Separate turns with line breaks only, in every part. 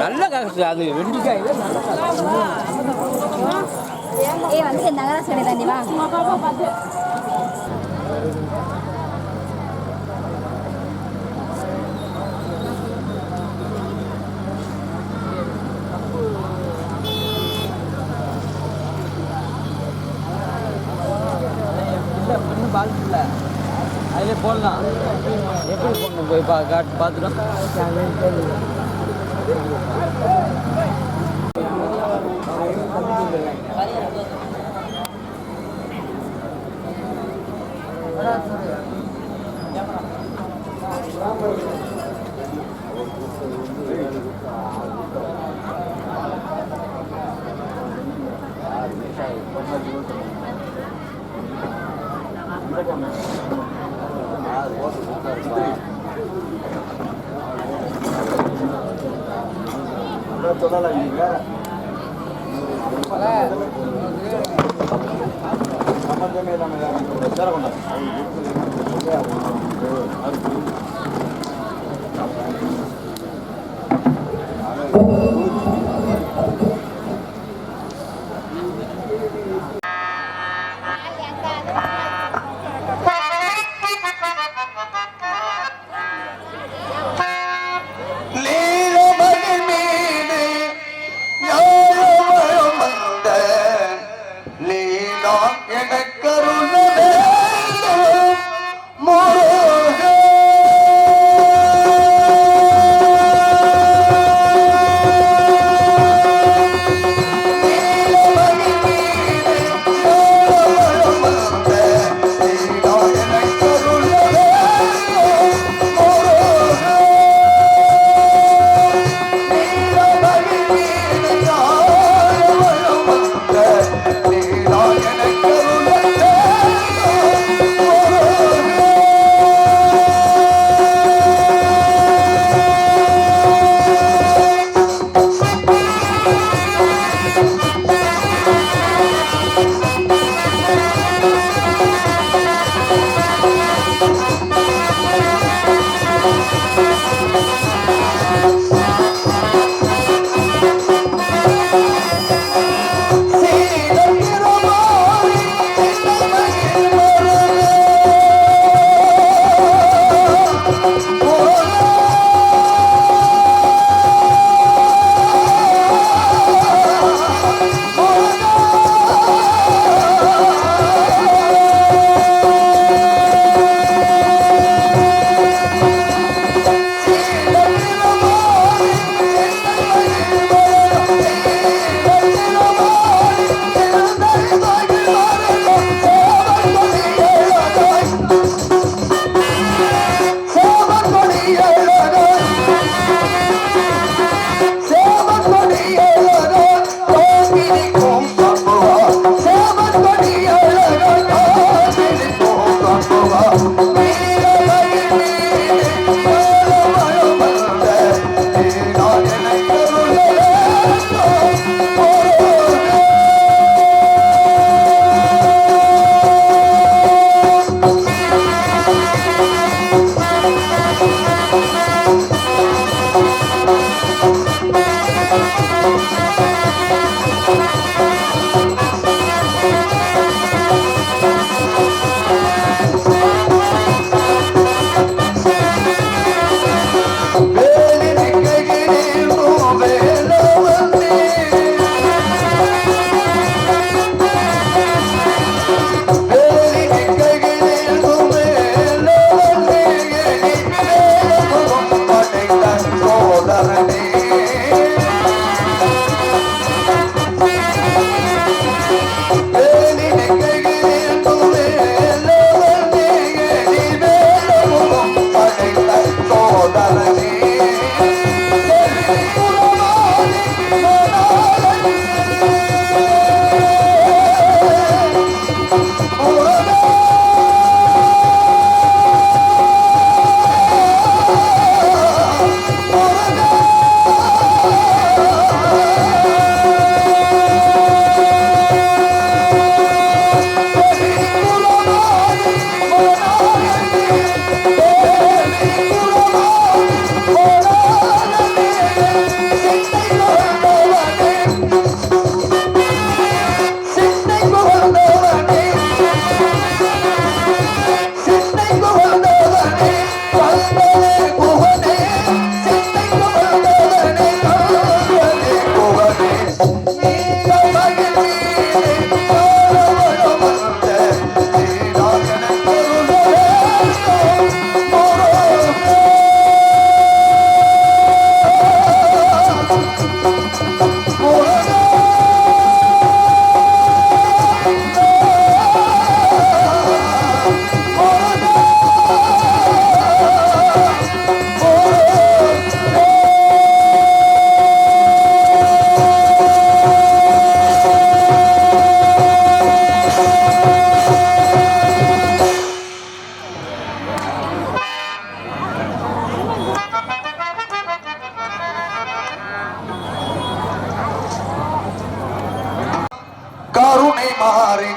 நல்ல காசு அது வெண்டிக்காய்
வந்து நகராட்சி கடை தாண்டி வா
பால் அதிலே போடலாம் எப்படி போடணும் போய் பார்த்துட்டோம்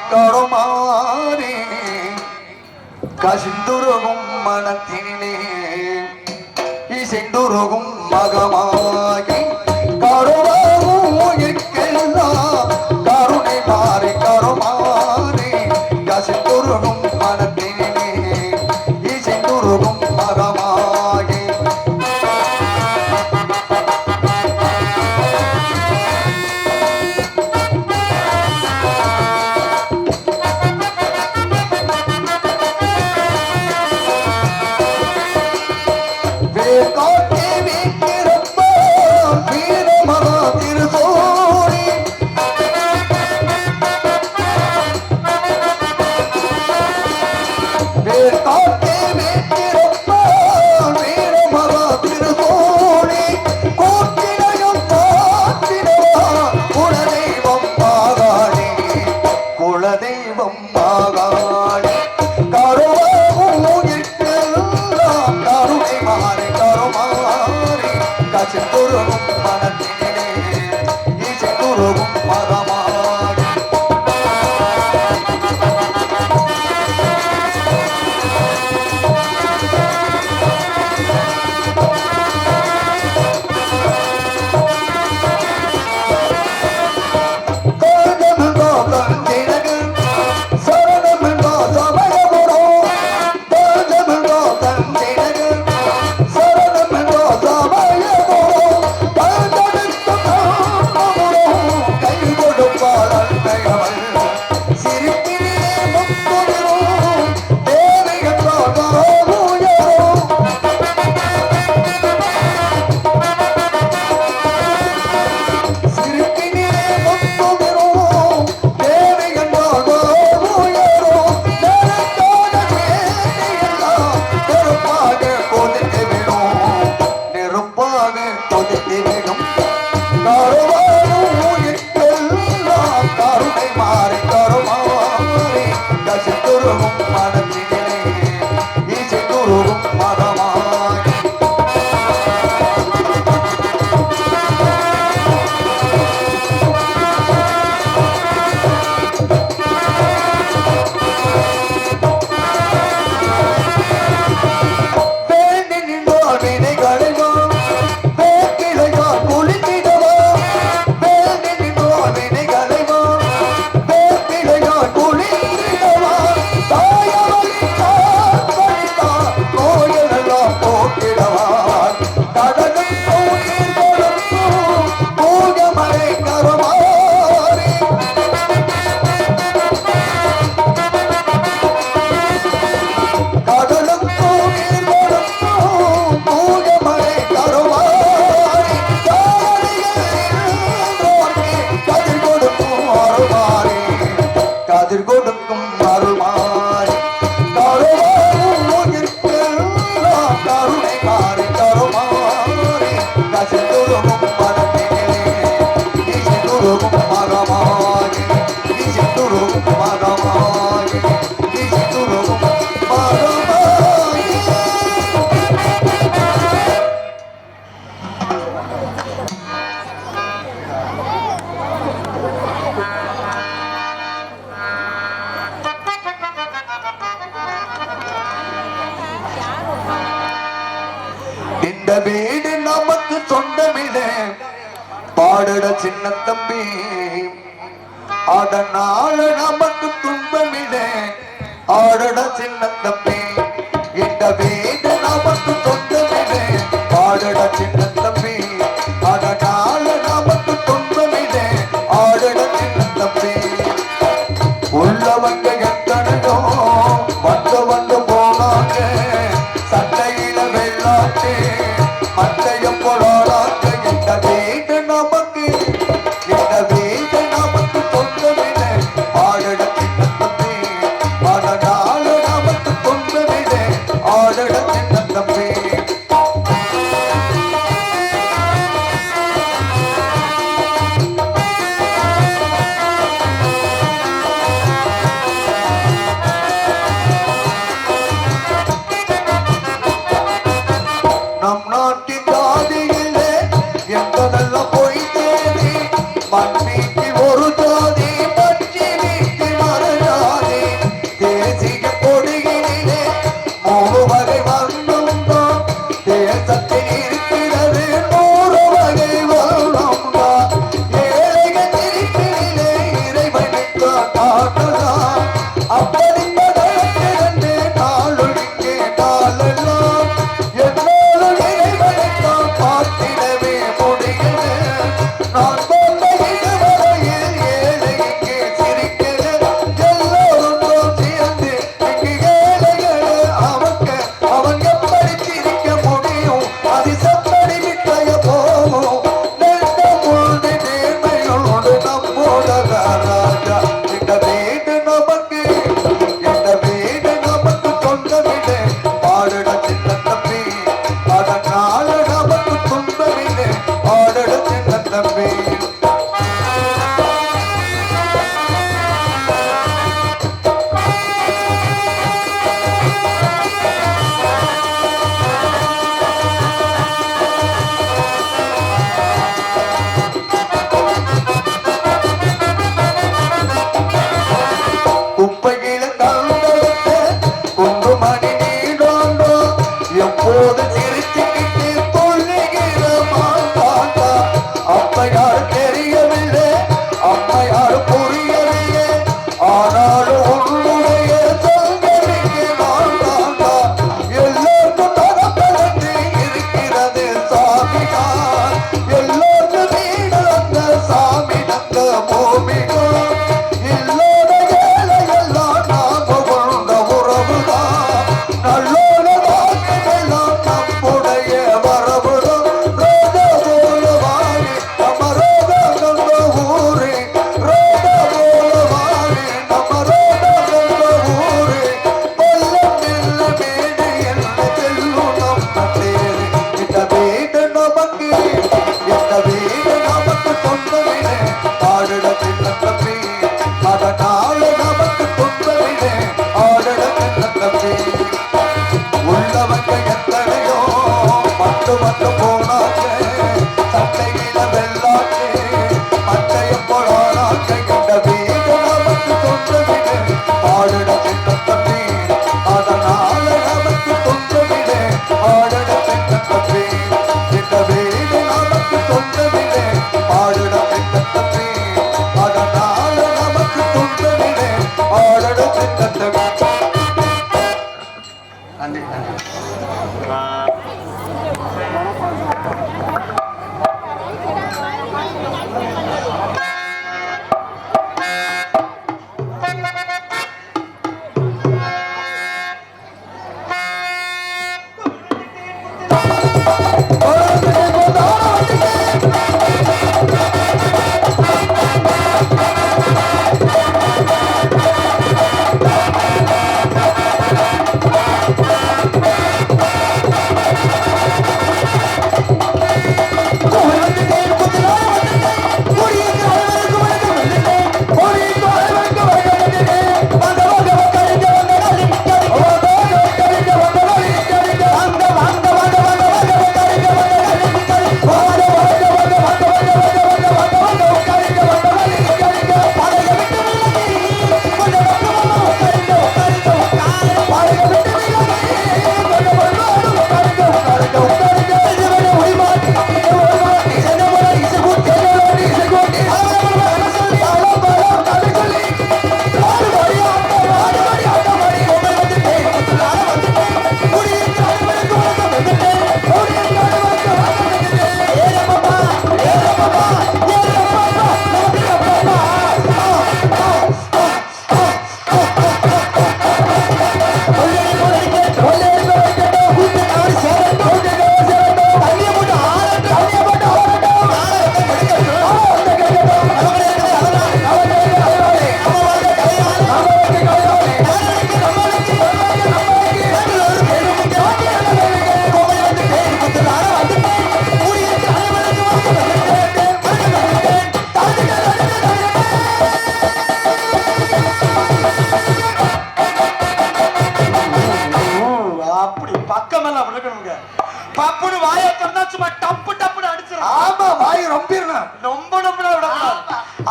கருமாறி கசிந்துருகும் மனத்தினிலே இசைந்துருகும் மகமாகி கருவாகும் உயிர்க்கெல்லாம் கருணை மாறி கருமாறி கசிந்துருகும் மனத்தினிலே இசைந்துருகும் மகமாகி குலதெய்வம் மாகாணி கருவாகும் கருணை மாறி கருமாறி கசிந்துருகும் மனத்தினிலே இசைந்துருகும் மகமாகி கருணை மாறி கருமாறி கசிந்துருகும் மனத்தினிலே இசைந்துருகும் மகமாகி வேண்டி நின்றோர் வினைகளைவோ வேக்கிழையார் குளித்திடவோ வேண்டி நின்றோர் வினைகளைவோ வேக்கிழையார் குளித்திடவோ தாயவளித்தார் கோயிலெல்லாம் போக்கிடவார் கடலும் கோயில் கொடுக்கும் பூஜமலை கருமாறி கடலும் கோயில் கொடுக்கும் பூஜமலை கருமாறி கதிர் கொடுக்கும் அருமாறி கதிர் கொடுக்கும் அருமாறி கருவாகும் உயிர்க்கெல்லாம் கருணை மாறி கருமாறி கசிந்துருகும் மனத்தினிலே இசைந்துருகும் மகமாகி இசைந்துருகும் மகமாகி இசைந்துருகும் மகமாகி இந்த வீடு நமக்கு சொந்தமில்லை பாடுட சின்ன தம்பி அதனால நமக்கு துன்பமில்லை ஆடுட சின்ன தம்பி இந்த வீடு நமக்கு சொந்தமில்லை பாடுட சின்ன தம்பி அதனால நமக்கு துன்பமில்லை ஆடுட சின்ன தம்பி உள்ளவங்க எத்தனையோ வந்து வந்து போனாங்க சட்டையில வெள்ளாட்டு மத்தைய போடாங்க இந்த வீடு நமக்கு இந்த வீடு நமக்கு சொந்தமில்லை ஆடட சின்ன தம்பி அதனால நமக்கு சொந்தமில்லை ஆடட சின்ன தம்பி நம் நாட்டின் ஜாதியிலே என்பதெல்லாம் போய் தேடி மண் வீட்டில் ஒரு ஜாதி பற்றி வீட்டில் மரண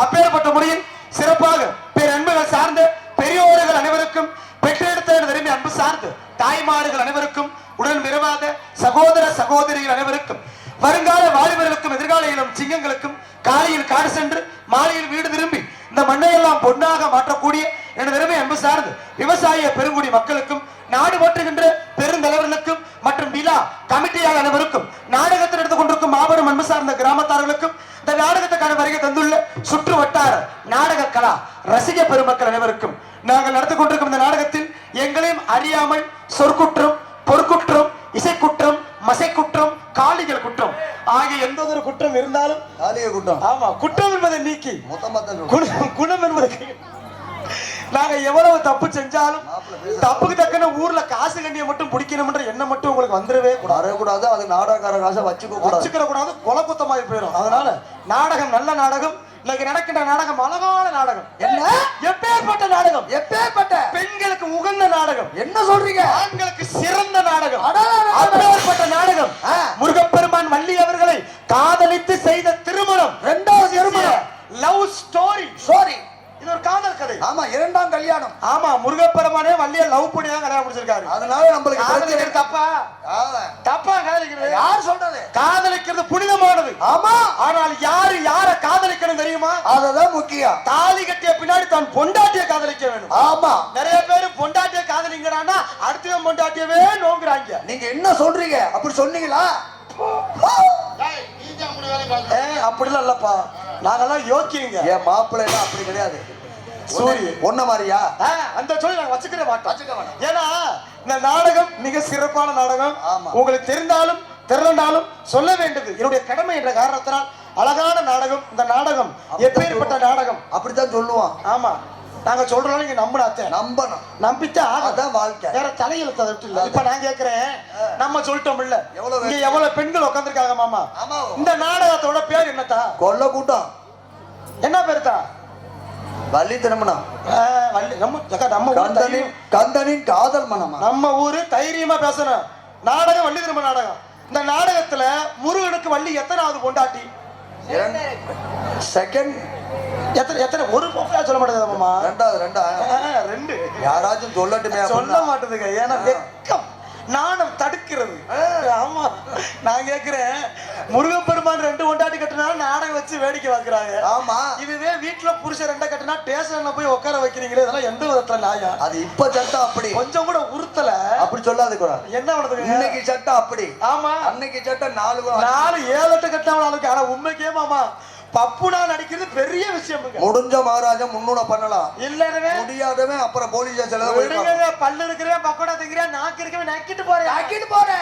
அப்பேற்பட்ட முறையில் சிறப்பாக பேர் அன்புகள் சார்ந்த பெரியோர்கள் அனைவருக்கும் பெற்றெடுத்த விரும்பி அன்பு சார்ந்து தாய்மார்கள் அனைவருக்கும் உடன் விரைவாக சகோதர சகோதரிகள் அனைவருக்கும் வருங்கால வாலிபர்களுக்கும் எதிர்கால இளம் சிங்கங்களுக்கும் காலையில் காடு சென்று மாலையில் வீடு திரும்பி இந்த மண்ணையெல்லாம் பொன்னாக மாற்றக்கூடிய எனது பெருமை அன்பு சார்ந்து விவசாய பெருங்குடி மக்களுக்கும் நாடு போற்றுகின்ற பெருந்தலைவர்களுக்கும் மற்றும் விழா கமிட்டியாளர் அனைவருக்கும் நாடகத்தில் எடுத்துக் கொண்டிருக்கும் மாபெரும் அன்பு சார்ந்த கிராமத்தார்களுக்கும் இந்த நாடகத்துக்கான வருகை தந்துள்ள சுற்று வட்டார நாடக கலா ரசிக பெருமக்கள் அனைவருக்கும் நாங்கள் நடத்தி கொண்டிருக்கும் இந்த நாடகத்தில் எங்களையும் அறியாமல் சொற்குற்றம் பொற்குற்றம் இசைக்குற்றம் மசைக்குற்றம் காளிகள் குற்றம் ஆகிய எந்த ஒரு குற்றம் இருந்தாலும்
காளிய குற்றம்
ஆமா குற்றம் என்பதை நீக்கி
மொத்தமா
குணம் என்பதை நாங்க எவ்வளவு தப்பு செஞ்சாலும் தப்புக்கு தக்கன ஊர்ல காசு கண்டிய மட்டும் பிடிக்கணும்ன்ற எண்ணம் மட்டும் உங்களுக்கு வந்துடவே
வரக்கூடாது. அது நாடகக்கார காசை வச்சுக்க
கூடாது. கொலை குத்தமாயி போயிடும். அதனால நாடகம் நல்ல நாடகம். இன்னைக்கு நடக்கின்ற நாடகம் அழகான நாடகம். என்ன எப்பேற்பட்ட நாடகம், எப்பேற்பட்ட பெண்களுக்கு உகந்த நாடகம். என்ன சொல்றீங்க? ஆண்களுக்கு சிறந்த நாடகம். அப்பேற்பட்ட நாடகம் முருகப்பெருமான் வள்ளி அவர்களை காதலித்து செய்த திருமணம். இரண்டாவது திருமணம் லவ் ஸ்டோரி. இது ஒரு காதல் கதை. ஆமா, இரண்டாம் கல்யாணம். ஆமா, முருகப்பெருமானே வள்ளிய லவ் பண்ணி தான் கல்யாணம் முடிச்சிருக்காரு. அதனால நம்மளுக்கு காதலிக்கிறது தப்பா? தப்பா காதலிக்கிறது? யார் சொல்றது? காதலிக்கிறது புனிதமானது. ஆமா, ஆனால் யார காதலிக்கணும் தெரியுமா? அதுதான் முக்கியம். தாலி கட்டிய பின்னாடி தான் பொண்டாட்டிய காதலிக்க வேணும். ஆமா, நிறைய பேர் பொண்டாட்டிய காதலிங்கறானா அடுத்த பொண்டாட்டியவே நோங்குறாங்க. நீங்க என்ன சொல்றீங்க? அப்படி சொன்னீங்களா? அப்படிலாம் இல்லப்பா, நாங்கெல்லாம் யோக்கியங்க. என் மாப்பிள்ளை அப்படி கிடையாது. சூரிய ஒன்ன மாதிரியா அந்த சொல்லி நாங்க வச்சுக்கிற மாட்டோம். ஏன்னா இந்த நாடகம் மிக சிறப்பான நாடகம். உங்களுக்கு தெரிந்தாலும் தெரியலனாலும் சொல்ல வேண்டியது என்னுடைய கடமை என்ற காரணத்தினால் அழகான நாடகம். இந்த நாடகம் எப்பேற்பட்ட நாடகம் அப்படித்தான் சொல்லுவோம். ஆமா, நாங்க சொல்றோம், நீங்க நம்பணும். நம்பித்தா அதான் வாழ்க்கை. வேற தலையெழுத்து அது இல்ல. இப்ப நான் கேக்குறேன், நம்ம சொல்லிட்டோம் இல்ல, இங்க எவ்வளவு பெண்கள் உட்கார்ந்திருக்காங்க மாமா. இந்த நாடகத்தோட பேர் என்னத்தா? கொல்ல கூட்டம். என்ன பேருத்தா? வள்ளி திருமணம். நம்ம கந்தனின் காதல் மனமா. நம்ம ஊரு தைரியமா பேசணும். நாடகம் வள்ளி திருமண நாடகம். இந்த நாடகத்துல முருகனுக்கு வள்ளி எத்தனாவது பொண்டாட்டி? செகண்ட். எத்தனை ஒரு போக்கா சொல்ல மாட்டேங்குது. ரெண்டு. யாராச்சும் சொல்லட்டுமே? சொல்ல மாட்டேதுங்க. ஏன்னா வெக்கம் நாணம் தடுக்கிறது. ஆமா, நான் கேக்குறேன், முருகப்பெருமான் ரெண்டு கொண்டாடி கட்டினா நாடகம் வச்சு வேடிக்கை பார்க்கறாங்க. ஆமா, இதுவே வீட்டுல புருஷன் ரெண்ட கட்டினா ஸ்டேஷன்ல போய் உட்கார வைக்கிறீங்களே, இதெல்லாம் எந்த விதத்துல நியாயம்? அது இப்ப சட்டம் அப்படி. கொஞ்சம் கூட உறுத்தல. அப்படி சொல்லாது கூட. என்ன பண்ணுது இன்னைக்கு சட்டம் அப்படி. ஆமா, அன்னைக்கு சட்டம் 4 7 8 கட்டாம நாளுக்கு. ஆனா உண்மைக்கே மாமா பப்புனா நடிக்கிறது பெரிய விஷயம். முடிஞ்ச மகாராஜா முன்னூட பண்ணலாம். இல்லவே முடியாதவன் அப்புறம் போலீஸ் ஸ்டேஷன்ல போய் பல்லு இருக்கிறவன் பக்கோடா திங்கிறவன் நாக்கு இருக்கவன் நக்கிட்டு போறேன்.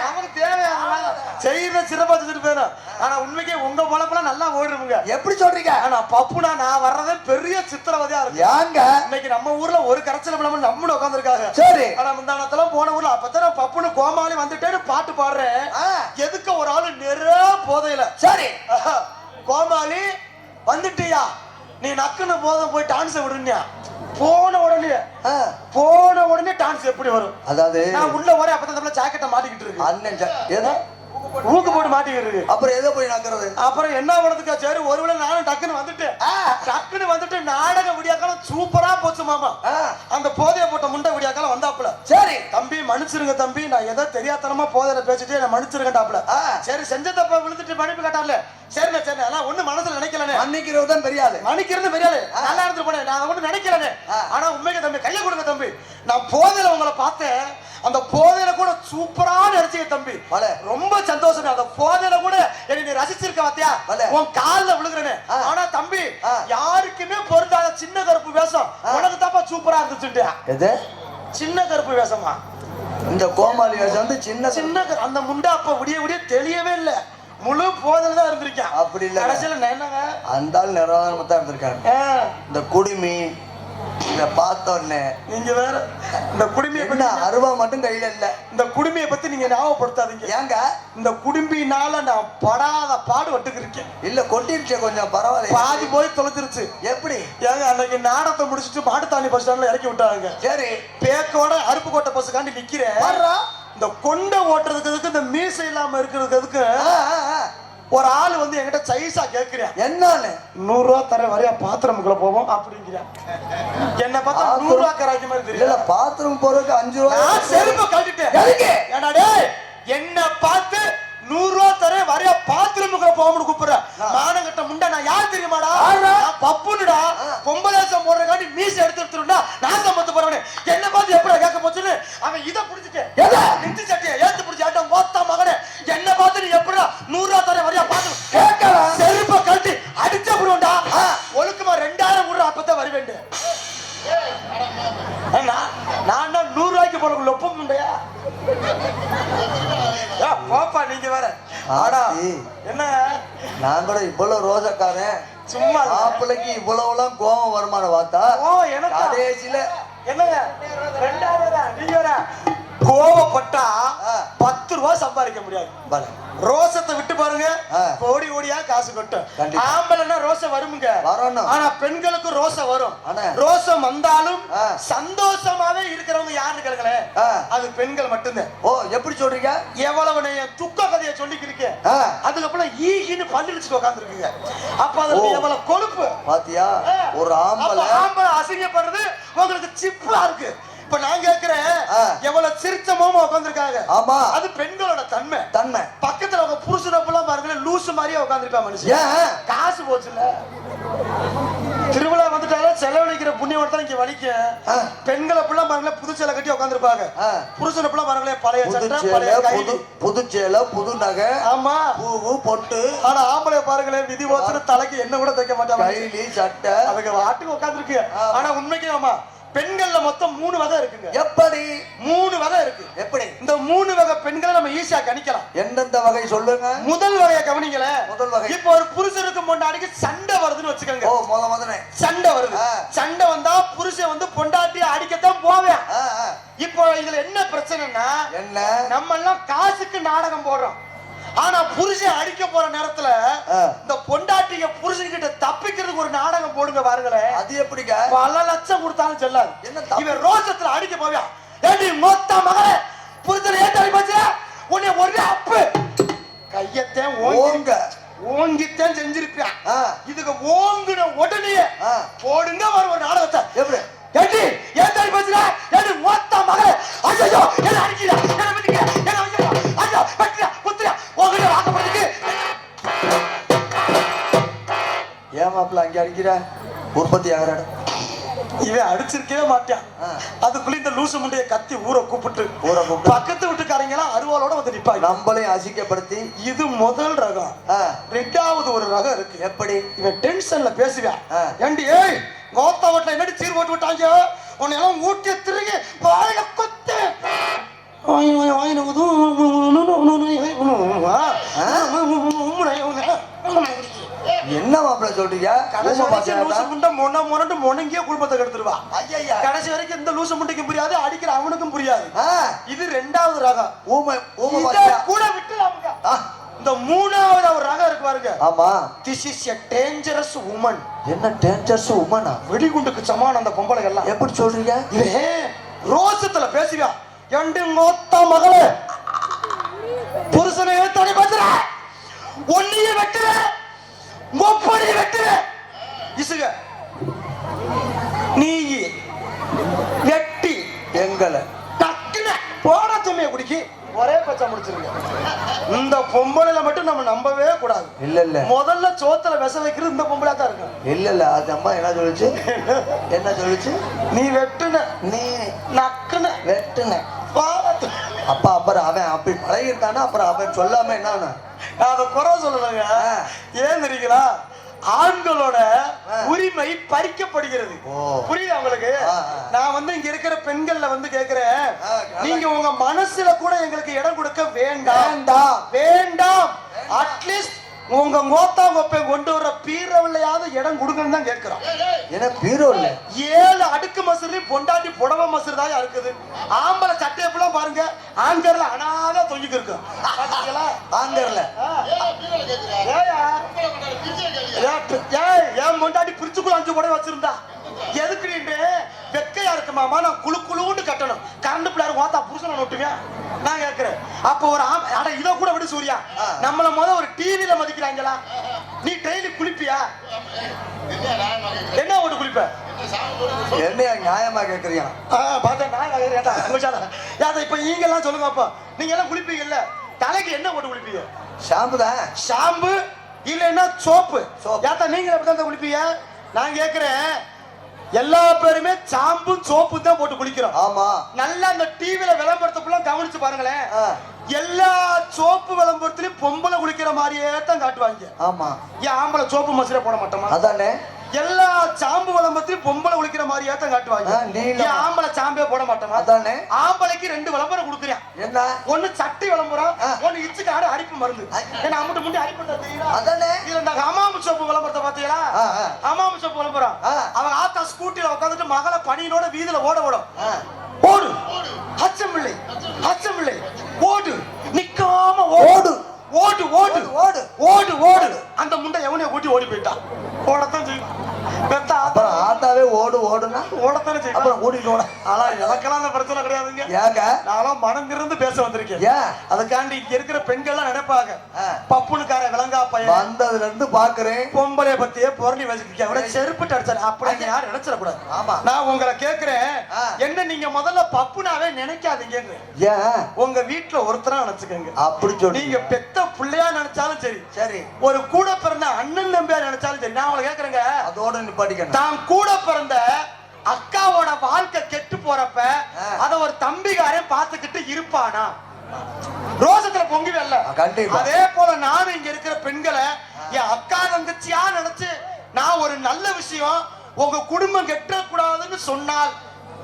அவனுக்கு தேவையான செய்யற சிறப்பா செஞ்சுட்டு போயிடும். ஆனா உண்மைக்கே உங்க பொழப்பெல்லாம் நல்லா ஓடுறவங்க. எப்படி சொல்றீங்க? ஆனா பப்புனா நான் வர்றதே பெரிய சித்திரவதையா இருக்கு. ஏங்க இன்னைக்கு நம்ம ஊர்ல ஒரு கரைச்சல் இல்லாம நம்மள உட்கார்ந்துருக்காங்க. சரி, ஆனா முந்தானத்துல போன ஊர்ல அப்பதான் பப்புனு கோமாளி வந்துட்டேன்னு பாட்டு பாடுறேன். எதுக்கு ஒரு ஆளு நிறைய போதையில. சரி, கோமாளி வந்துட்டியா, நீ நக்குன்னு போதும் போய் டான்ஸ் விடுனியா? போன உடனே டான்ஸ் எப்படி வரும்? அதாவது நான் உள்ள ஒரே அப்பதான் ஜாக்கெட்டை மாட்டிக்கிட்டு இருக்கு. அண்ணன் ஊக்கு போட்டு மாட்டிக்கிட்டு இருக்கு. அப்புறம் எதை போய் நக்குறது? அப்புறம் என்ன பண்ணுறதுக்கா? சரி, ஒருவேளை நானும் டக்குன்னு வந்துட்டு நாடக விடியாக்காலம் சூப்பரா போச்சு மாமா. அந்த போதைய போட்ட முண்டை விடியாக்காலம் வந்தாப்புல. சரி தம்பி, மன்னிச்சிருங்க தம்பி, நான் ஏதோ தெரியாதனமா போதையில பேசிட்டு என்ன மன்னிச்சிருக்கட்டாப்புல. சரி, செஞ்ச தப்ப விழுந்துட்டு மன்னிப்பு கேட்டார்ல. சரிண்ணே சரிண்ணே, ஆனா ஒண்ணு மனசுல நினைக்கலனே. மன்னிக்கிறது தான் பெரியாளு. நல்லா இருந்து போனேன், நான் ஒண்ணு நினைக்கலனே. ஆனா உண்மைக்கு தம்பி கைய கொடுங்க தம்பி. நான் போதையில உங்களை பார்த்தேன். அந்த போதையில கூட சூப்பரா நடிச்சீங்க தம்பி. ரொம்ப சந்தோஷம். அந்த போதையில கூட நீ ரசிச்சிருக்க பாத்தியா? உன் கால்ல விழுகிறேனே. ஆனா தம்பி, யாருக்குமே பொருந்தாத சின்ன கருப்பு வேஷம் உனக்கு தாப்பா சூப்பரா இருந்துச்சுட்டியா? எது சின்ன கருப்பு வேஷமா? இந்த கோமாளி வேஷம் வந்து சின்ன அந்த முண்டை அப்ப விடிய தெரியவே இல்லை. முழு போதில தான் இருந்திருக்கேன். அப்படி இல்ல, கடைசியில என்னங்க அந்த ஆள் நிரந்தரமா தான் இருந்திருக்காங்க. இந்த குடிமி இத பார்த்தோன்னே நீங்க வேற இந்த குடுமையை பத்தி அருவா மட்டும் கையில இல்ல. இந்த குடுமையை பத்தி நீங்க ஞாபகப்படுத்தாதீங்க. ஏங்க இந்த குடும்பினால நான் படாத பாடு வட்டுக்கிருக்கேன். இல்ல கொட்டிருச்சே கொஞ்சம் பரவாயில்ல. பாதி போய் தொலைச்சிருச்சு. எப்படி? ஏங்க அன்னைக்கு நாடகத்தை முடிச்சுட்டு மாட்டுத்தாணி பஸ் ஸ்டாண்ட்ல இறக்கி விட்டாங்க. சரி, பேக்கோட அருப்புக்கோட்டை பஸ்ஸுக்காண்டி நிக்கிறேன். இந்த கொண்டை ஓட்டுறதுக்கு இந்த மீசை இல்லாம இருக்கிறதுக்கு ஒரு ஆளு வந்து என்கிட்ட சைஸா கேக்குறேன். என்னன்னு? 100 ரூபா தர வரையா பாத்திரமுக்குள்ள போவோம் அப்படிங்கிறேன். என்ன பார்த்தா 100 ரூபா கராக்கி மாதிரி தெரியல. பாத்திரம் போறதுக்கு 5 ரூபா செருப்பு கழட்டிட்டேன். என்ன பார்த்து 100 ரூபா தரேன் வரையா பாத்ரூமுக்குள்ள போகணும்னு கூப்பிடுற மானங்கட்ட முண்டை. நான் யார் தெரியுமாடா? நான் பப்புனுடா. பொம்பலேசம் போடுறக்காண்டி மீசை எடுத்துருந்தா நான் தான் மொத்த போறவனே. என்ன பார்த்து எப்படி கேட்க போச்சுன்னு அவன் இதை பிடிச்சிட்டேன் நெஞ்சு சட்டையை ஏத்து பிடிச்சி ஆட்டம் மொத்தா மகனே. என்ன பார்த்து நீ எப்படா 100 ரூபா தரேன் வரையா பாத்து செருப்ப கழட்டி அடிச்ச போடுவோம்டா. ஒழுக்கமா 2000 விடுற அப்பதான் வருவேன். நான் 100 ரூபாய்க்கு போன லொப்பம் உண்டையா? பாப்பா நீங்க வேற ஆடா என்ன
நான் கூட இவ்வளவு ரோசக்காரன்
சும்மா
மாப்பிள்ளைக்கு இவ்வளவுலாம் கோபம் வருமான பார்த்தா
எனக்கு
கடைசியில
என்னங்க 2000 நீங்க வேற கோவப்பட்டா 10 ரூபாய் சம்பாதிக்க முடியாது. ரோசத்தை விட்டு பாருங்க கோடி கோடியா காசு கொட்டும். ஆம்பளைன்னா ரோசம் வருமுங்க வரணும். ஆனா பெண்களுக்கு ரோசம் வரும். ரோசம் வந்தாலும் சந்தோஷமாவே இருக்கிறவங்க யாருன்னு கேளுங்களேன், அது பெண்கள் மட்டும்தான்.
ஓ எப்படி சொல்றீங்க?
எவ்வளவு நான் துக்க கதையை சொல்லிக்கிருக்க அதுக்கப்புறம் ஈகின்னு பல்லிடிச்சு உட்காந்துருக்குங்க. அப்ப அது எவ்வளவு கொழுப்பு பாத்தியா? ஒரு ஆம்பளை அசிங்கப்படுறது உங்களுக்கு சிப்பா இருக்கு. இப்ப நான் கேக்குறேன் எவ்வளவு சிரிச்ச மாமா உட்காந்துருக்காங்க. ஆமா அது பெண்களோட தன்மை. பக்கத்துல அவங்க புருஷனப்பெல்லாம் பாருங்க லூசு மாதிரியே உட்காந்துருப்பா மனுஷன். காசு போச்சுல்ல. திருவிழா வந்துட்டால செலவழிக்கிற புண்ணியவர்தான் இங்க வலிக்கும். பெண்கள் அப்படிலாம் பாருங்களேன் புது சேலை கட்டி உட்காந்துருப்பாங்க. புருஷன் அப்படிலாம் பாருங்களேன் பழைய சட்டை பழைய கைது
புது சேலை புது நகை
ஆமா
பூவு பொட்டு.
ஆனா ஆம்பளை பாருங்களேன் விதி போச்சுன்னு தலைக்கு என்ன கூட தைக்க மாட்டாங்க.
கைலி சட்டை
அவங்க வாட்டுக்கு உட்காந்துருக்கு. ஆனா உண்மைக்கு ஆமா பெண்கள்ல மொத்தம் 3 வகை இருக்குங்க.
எப்படி
3 வகை இருக்கு? எப்படி இந்த 3 வகை பெண்களை நம்ம ஈஸியா கணிக்கலாம்.
எந்தெந்த வகை சொல்லுங்க.
முதல் வகையை கவனிங்களே. முதல் வகை இப்போ ஒரு புருஷனுக்கு பொண்டாட்டிக்கு சண்டை வருதுன்னு வச்சுக்கோங்க.
ஓ முதல்ல
சண்டை வருது. சண்டை வந்தா புருஷன் வந்து பொண்டாட்டியை அடிக்கத்தான் போவேன். இப்போ இதுல என்ன பிரச்சனைன்னா என்ன நம்ம எல்லாம் காசுக்கு நாடகம் போடுறோம். ஆனா புருஷன் அடிக்க போற நேரத்துல இந்த பொண்டாட்டிய புருஷன் கிட்ட தப்பிக்கிறதுக்கு ஒரு நாடகம் போடுங்க பாருங்களேன். அது எப்படிங்க? பல லட்சம் கொடுத்தாலும் செல்லாது. இவன் ரோஷத்துல அடிக்க போவியா? ஏடி மொத்த மகளே புருஷன் ஏத்தாடி போச்சு உன்னை ஒரே அப்பு கையத்தான் ஓங்கித்தான் செஞ்சிருப்பான். இதுக்கு ஓங்குன உடனே போடுங்க வரும் ஒரு நாடகத்தை. எப்படி ஏடி ஏத்தாடி போச்சுடா ஏடி மொத்த மகளே ஐயோ என்ன அடிக்கிறா என்ன பண்ணிக்கிறா என்ன வைக்கிறா ஐயோ பட்டியா புத்தியா உங்ககிட்ட வாக்கப்படுறதுக்கு
ஏமாப்ல அங்க அடிக்கிற உற்பத்தி ஆகிற
இவன் அடிச்சிருக்கவே மாட்டான். அதுக்குள்ள இந்த லூசு முண்டைய கத்தி ஊரை கூப்பிட்டு பக்கத்து வீட்டுக்காரங்க எல்லாம் அருவாளோட வந்து நிப்பாங்க.
நம்மளையும் அசிக்கப்படுத்தி
இது முதல் ரகம். ரெண்டாவது ஒரு ரகம் இருக்கு. எப்படி? இவன் டென்ஷன்ல பேசுவான். ஏண்டி ஏய் கோத்தா வீட்டுல என்னடி சீர் போட்டு விட்டாங்க உன்னை எல்லாம் ஊட்டி திருகி வாயில கொத்து
என்ன மாப்பிள்ள சொல்றீங்க?
முனங்கிய குடும்பத்தை கெடுத்துருவா. கடைசி வரைக்கும் இந்த லூசு முண்டைக்கும் புரியாது அடிக்கிற அவனுக்கும் புரியாது. இது ரெண்டாவது ரகம். கூட விட்டு இந்த மூணாவது ஒரு ரகம் இருக்கு பாருங்க. ஆமா this is a dangerous woman.
என்ன டேஞ்சரஸ் உமனா?
வெடிகுண்டுக்கு சமானம் அந்த பொம்பளை எல்லாம்.
எப்படி சொல்றீங்க?
ரோசத்துல பேசுவா. எண்டு மொத்த மகளே புருஷனை தடை பண்ற ஒன்னிய வெட்டுற மொப்படி வெட்டுற இசுக நீ வெட்டி எங்களை டக்குன போட துமைய குடிக்கி ஒரே பச்சை முடிச்சிருங்க. இந்த பொம்பளைல மட்டும் நம்ம நம்பவே கூடாது. இல்ல முதல்ல சோத்துல விச வைக்கிறது இந்த பொம்பளை தான் இருக்கும்.
இல்ல அது அம்மா என்ன சொல்லுச்சு? என்ன சொல்லுச்சு?
நீ வெட்டுன நீ நக்குன வெட்டுன
அப்பா அப்புறம் அவன் அப்படி பழகிருக்கானா அப்புறம் அவன் சொல்லாம என்ன
அதை குறை சொல்லலைங்க. ஏன் தெரியுங்களா? ஆண்களோட உரிமை பறிக்கப்படுகிறது. புரியுது உங்களுக்கு? நான் வந்து இங்க இருக்கிற பெண்கள்ல வந்து கேக்குறேன், நீங்க உங்க மனசுல கூட எங்களுக்கு இடம் கொடுக்க வேண்டாம். அட்லீஸ்ட் உங்க மோத்தா மொப்பை கொண்டு வர பீரோவில்லையாவது இடம் கொடுக்கணும் தான் கேட்கிறோம்.
ஏன்னா பீரோ இல்ல
7 அடுக்கு மசூரி பொண்டாட்டி புடவை மசூரி தான் இருக்குது. ஆம்பளை சட்டையெல்லாம் பாருங்க ஆங்கர்ல அனாத தொங்கிக்கு இருக்கும். ஆங்கர்ல ஏன் பொண்டாட்டி பிரிச்சுக்குள்ள 5 புடவை வச்சிருந்தா எதுக்கு நீண்டு வெக்கையா இருக்கு மாமா நான் குழு குழுன்னு கட்டணும். கரண்ட் பிள்ளையாரு ஓத்தா புருஷனை நோட்டுவேன் நான் கேட்கிறேன். அப்ப ஒரு அட இதை கூட விடு சூர்யா, நம்மள ஒரு டிவில மதிக்கிறாங்களா? நீ டெய்லி குளிப்பியா? என்ன ஓட்டு குளிப்ப?
என்ன நியாயமா கேக்குறியா?
பார்த்தா நான் இப்ப நீங்க எல்லாம் சொல்லுங்க. அப்ப நீங்க எல்லாம் குளிப்பீங்கல்ல தலைக்கு என்ன போட்டு குளிப்பீங்க?
ஷாம்பு தான்.
ஷாம்பு இல்லைன்னா சோப்பு.
சோப்பு.
ஏத்தா நீங்க எப்படிதான் குளிப்பீங்க? நான் கேக்குறேன், எல்லா பேருமே சாம்பும் சோப்பு தான் போட்டு குளிக்கிறோம்.
ஆமா.
நல்லா அந்த டிவில விளம்பரத்துக்குள்ள கவனிச்சு பாருங்களேன், எல்லா சோப்பு விளம்பரத்திலயும் பொம்பளை குளிக்கிற மாதிரியே தான் காட்டுவாங்க.
ஆமா.
ஏன் ஆம்பளை சோப்பு மசில போட மாட்டோமா?
அதானே.
எல்லா சாம்பு விளம்பரத்திலயும் பொம்பளை குளிக்கிற மாதிரியே தான் காட்டுவாங்க. ஏன் ஆம்பளை சாம்பே போட மாட்டோமா?
அதானே.
ஆம்பளைக்கு 2 விளம்பரம் கொடுக்குறேன்.
என்ன?
ஒண்ணு சட்டி விளம்பரம், ஒண்ணு இச்சுக்காடு அரிப்பு மருந்து. ஏன்னா அம்மட்டு முண்டி அரிப்பு தெரியுதா?
அதானே.
இதுல இந்த ஹமாம் சோப்பு விளம்பரத்தை பாத்தீங்களா? ஹமாம் சோப்பு விளம்பரம். அவன் ஆத்தா ஸ்கூட்டில உட்காந்துட்டு மகளை பணியோட வீதியில ஓடும். ஓடு அச்சமில்லை, அச்சமில்லை, ஓடு நிக்காம ஓடு, ஓடு ஓடு ஓடு ஓடு ஓடு. அந்த முண்டை எவனைய கூட்டி ஓடி போயிட்டான். ஓடத்தான் செய்யும்.
அப்புறம் ஆத்தாவே ஓடு ஓடுனா
ஓடத்தானே செய்யும்.
அப்புறம் ஓடிட்டு ஓட.
ஆனா எனக்கெல்லாம் அந்த பிரச்சனை கிடையாதுங்க.
ஏங்க?
நானும் மனம் இருந்து பேச வந்திருக்கேன்.
ஏன்?
அதுக்காண்டி இங்க இருக்கிற பெண்கள் எல்லாம் நினைப்பாங்க, பப்புனுக்கார விளங்கா பையன்
வந்ததுல இருந்து பாக்குறேன்
பொம்பளை பத்தியே பொருளி வச்சிருக்கேன். செருப்பு அடிச்சாரு. அப்படி யாரும் நினைச்சிட கூடாது.
ஆமா.
நான் உங்களை கேக்குறேன், என்ன நீங்க முதல்ல பப்புனாவே நினைக்காதீங்க.
ஏன்?
உங்க வீட்டுல ஒருத்தரா நினைச்சுக்கோங்க.
அப்படி சொல்லி
நீங்க பெத்த பிள்ளையா நினைச்சாலும் சரி,
சரி,
ஒரு கூட பிறந்த அண்ணன் தம்பியா நினைச்சாலும் சரி, நான் உங்களை கேக்குறேங்க,
அதோட நிப்பாட்டிக்கணும்.
தான் கூட பிறந்த அக்காவோட வாழ்க்கை கெட்டு போறப்ப அத ஒரு தம்பிகாரன் பாத்துக்கிட்டு இருப்பானா? ரோசத்துல பொங்குவல்ல.
கண்டிப்பா.
அதே போல நானும் இங்க இருக்கிற பெண்களை என் அக்கா தங்கச்சியா நினைச்சு நான் ஒரு நல்ல விஷயம் உங்க குடும்பம் கெட்ட கூடாதுன்னு சொன்னால்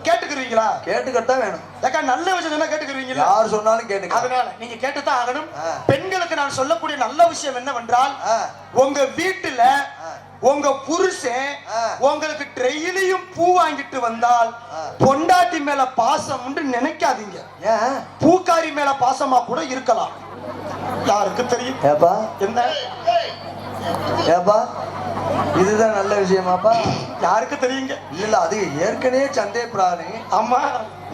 கேட்டுக்கிறீங்களா?
கேட்டுக்கத்தான் வேணும்.
ஏக்கா நல்ல விஷயம் சொன்னா கேட்டுக்கிறீங்களா?
யார் சொன்னாலும் கேட்டுக்க.
அதனால நீங்க கேட்டுதான் ஆகணும். பெண்களுக்கு நான் சொல்லக்கூடிய நல்ல விஷயம் என்னவென்றால், உங்க வீட்டுல உங்க புருஷன் உங்களுக்கு டெய்லியும் பூ வாங்கிட்டு வந்தால் பொண்டாட்டி மேல பாசம் உண்டு நினைக்காதீங்க. பூக்காரி மேல பாசமா கூட இருக்கலாம். யாருக்கு தெரியும்?
ஏப்பா
என்ன
ஏப்பா, இதுதான் நல்ல விஷயமாப்பா?
யாருக்கு தெரியுங்க?
இல்ல, அது ஏற்கனவே சந்தே பிராணி.
ஆமா.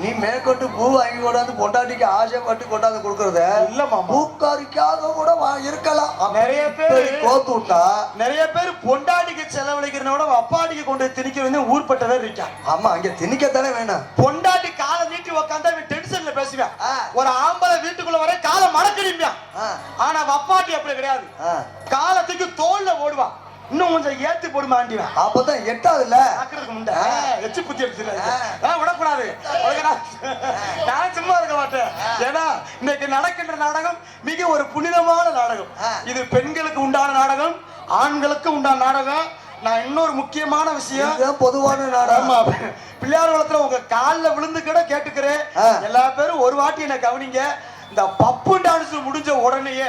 நீ மேற்கொண்டு பூ வாங்கி கொண்டாந்து பொண்டாட்டிக்கு ஆசைப்பட்டு கொண்டாந்து கொடுக்கறத
இல்லம்மா,
பூக்காரிக்காக கூட இருக்கலாம்.
நிறைய பேர்
கோத்து விட்டா,
நிறைய பேர் பொண்டாட்டிக்கு செலவழிக்கிறத விட அப்பாட்டிக்கு கொண்டு திணிக்க ஊர்பட்டவே இருக்கா.
ஆமா, அங்க திணிக்கத்தானே வேணும்.
பொண்டாட்டி காலை நீட்டி உக்காந்தா டென்ஷன்ல பேசுவேன். ஒரு ஆம்பளை வீட்டுக்குள்ள வர காலை மடக்கடிம்பியா. ஆனா அப்பாட்டி அப்படி கிடையாது. காலத்துக்கு தோல்ல ஓடுவா. இன்னும் கொஞ்சம் ஏத்தி போடுமா ஆண்டிவன்.
அப்பதான் எட்டாதுல்ல.
எச்சு புத்தி எடுத்துட்டு விடக்கூடாது. நான் சும்மா இருக்க மாட்டேன். ஏன்னா இன்னைக்கு நடக்கின்ற நாடகம் மிக ஒரு புனிதமான நாடகம். இது பெண்களுக்கு உண்டான நாடகம், ஆண்களுக்கு உண்டான நாடகம். நான் இன்னொரு முக்கியமான விஷயம்,
பொதுவான நாடகம்.
பிள்ளையார் வளத்துல உங்க காலில் விழுந்து கூட கேட்டுக்கிறேன், எல்லா பேரும் ஒரு வாட்டி என்ன கவனிங்க. இந்த பப்பு டான்ஸ் முடிஞ்ச உடனேயே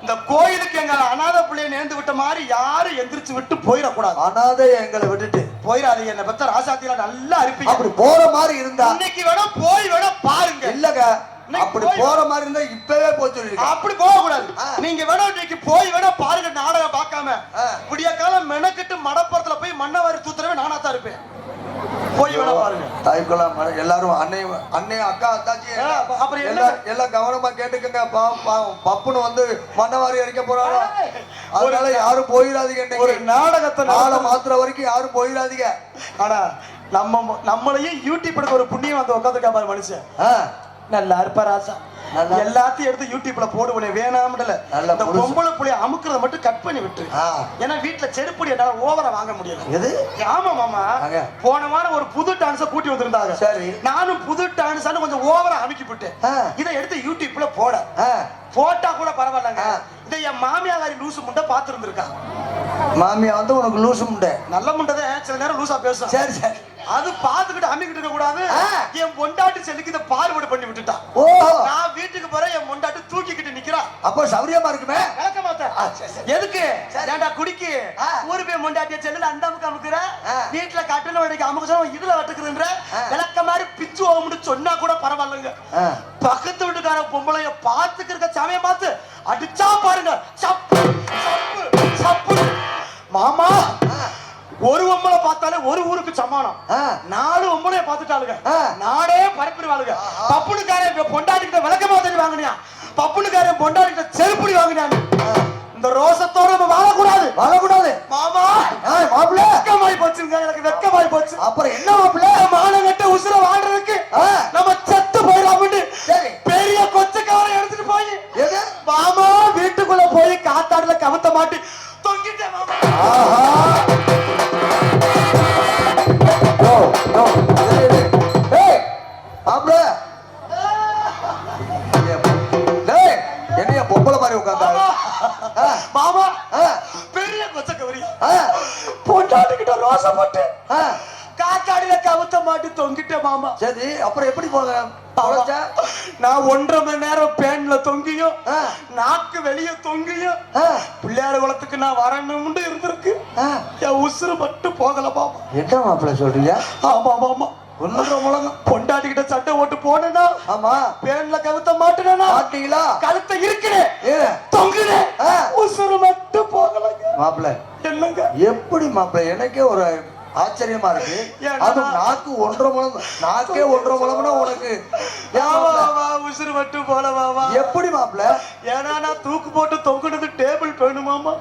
இந்த கோயிலுக்கு எங்க அநாத பிள்ளைய நேர்ந்து விட்ட மாதிரி யாரும் எந்திரிச்சு விட்டு போயிடக்கூடாது.
அநாதை எங்களை விட்டுட்டு
போயிடாதீங்க. என்ன பத்த ராசாத்தில நல்லா இருப்பீங்க.
அப்படி போற மாதிரி இருந்தா
இன்னைக்கு வேணா போய் வேணா பாருங்க.
இல்லங்க, அப்படி போற மாதிரி இருந்தா இப்பவே போய் சொல்லிருக்கேன்.
அப்படி போக கூடாது. நீங்க வேணா இன்னைக்கு போய் வேணா பாருங்க. நாடகம் பார்க்காம விடிய காலம் மெனக்கிட்டு மடப்புறத்துல போய் மண்ணவாரி தூத்துறவே நானா தான் இருப்பேன். போய் வேணா பாருங்க.
தாய்க்குலாம் எல்லாரும் அண்ணே அக்கா அத்தாச்சி
அப்புறம்
எல்லாம் கவனமா கேட்டுக்கங்க. பப்புன்னு வந்து மண்ணவாரி அடிக்க போறாங்க. அதனால யாரும் போயிடாதீங்க.
ஒரு நாடகத்தை
நாளை மாத்துற வரைக்கும் யாரும் போயிடாதீங்க.
ஆனா நம்மளையும் யூடியூப் எடுக்க ஒரு புண்ணியம் வந்து உட்காந்துருக்கா பாரு மனுஷன். நல்லா இருப்பா ராசா. எல்லாத்தையும் எடுத்து யூடியூப்ல போடுவேன். வேணாம்ல, இந்த பொம்பளை புள்ளைய அமுக்குறத மட்டும் கட் பண்ணி விட்டு. ஏன்னா வீட்டுல செருப்படி என்னால ஓவரா வாங்க முடியல.
எது?
ஆமா மாமா, போன வாரம் ஒரு புது டான்ஸ கூட்டி வந்திருந்தாங்க. சரி, நானும் புது டான்ஸ் கொஞ்சம் ஓவரா அமுக்கி விட்டேன். இதை எடுத்து யூடியூப்ல போட்டா கூட பரவாயில்லங்க. இதை என் மாமியாரி லூசு முண்டை பாத்துருந்துருக்கா.
மாமியா வந்து உனக்கு லூசு முண்டை, நல்ல
முண்டை சில நேரம் லூசா பேசும். சரி சரி, அது பாத்துக்கிட்டு அமிக்கிட்டு இருக்க கூடாது. என் பொண்டாட்டி செல்லுக்கு இதை பால்படு பண்ணி விட்டுட்டா. நான் வீட்டுக்கு போறேன், என் பொண்டாட்டி தூக்கிக்கிட்டு நிக்கிறா.
அப்போ சௌரியமா இருக்குமே.
விளக்க மாட்டேன். எதுக்கு? ஏண்டா குடிக்கு ஊரு போய் பொண்டாட்டிய செல்லுல அந்த அமுக்கு அமுக்குற, வீட்டுல கட்டணம் வடைக்கு அமுக்கு சொன்ன இதுல வட்டுக்குறன்ற விளக்க மாதிரி பிச்சு ஓமுன்னு சொன்னா கூட பரவாயில்லைங்க. பக்கத்து வீட்டுக்கார பொம்பளைய பாத்துக்கிற சமயம் பார்த்து அடிச்சா பாருங்க, சப்பு சப்பு சப்பு. மாமா, ஒரு ஒம்பளை பார்த்தாலே ஒரு ஊருக்கு சமானம். 4 ஒம்பளைய பார்த்துட்டாளுங்க, நாடே பரப்பிடுவாளுங்க. பப்புனுக்கார பொண்டாட்டிக்கிட்ட விளக்கமா தெரிஞ்சு வாங்கினியா, பப்புனுக்கார பொண்டாட்டிக்கிட்ட செருப்படி வாங்கினாங்க. இந்த ரோசத்தோட நம்ம வாழக்கூடாது மாமா. மாப்பிள்ள வெக்கமாய் போச்சுங்க, எனக்கு வெக்கமாய் போச்சு. அப்புறம் என்ன மாப்பிள்ள, மானங்கட்ட உசுர வாழ்றதுக்கு நம்ம செத்து போயிடலாம். பெரிய கொச்சக்கார எடுத்துட்டு போய் மாமா பெரிய கொச்ச கவரி பொண்டாட்டிக்கிட்ட ரோசை போட்டு காக்காடியில கவுத்த மாட்டு தொங்கிட்ட மாமா.
சரி அப்புறம் எப்படி போக
நான் 1.5 மணி நேரம் பேன்ல தொங்கியும் நாக்கு வெளியே தொங்கியும் பிள்ளையார் குளத்துக்கு நான் வரணும்னு இருந்திருக்கு. என் உசுறு மட்டும் போகல மாமா.
என்ன மாப்பிள்ள சொல்றீங்க?
ஆமா மாமா.
1.5 முழங்கம்
பொண்டாட்டிக்கிட்ட சட்டை ஓட்டு போனேன்னா
ஆமா
பேன்ல கவுத்த மாட்டுனா
மாட்டீங்களா?
கழுத்தை இருக்கிறேன் தொங்குனேன் உசுறு மட்டும் போகல
மாப்பிள்ள.
என்னங்க
எப்படி மாப்பிள்ள? எனக்கே ஒரு ஆச்சரியமா இருக்கு. அது நாக்கு 1.5 முழம், நாக்கே 1.5 முழம்னா உனக்கு
உசுறு மட்டும் போலவாவா?
எப்படி மாப்பிள்ள?
ஏன்னா நான் தூக்கு போட்டு தொங்குனது டேபிள் வேணுமாமா.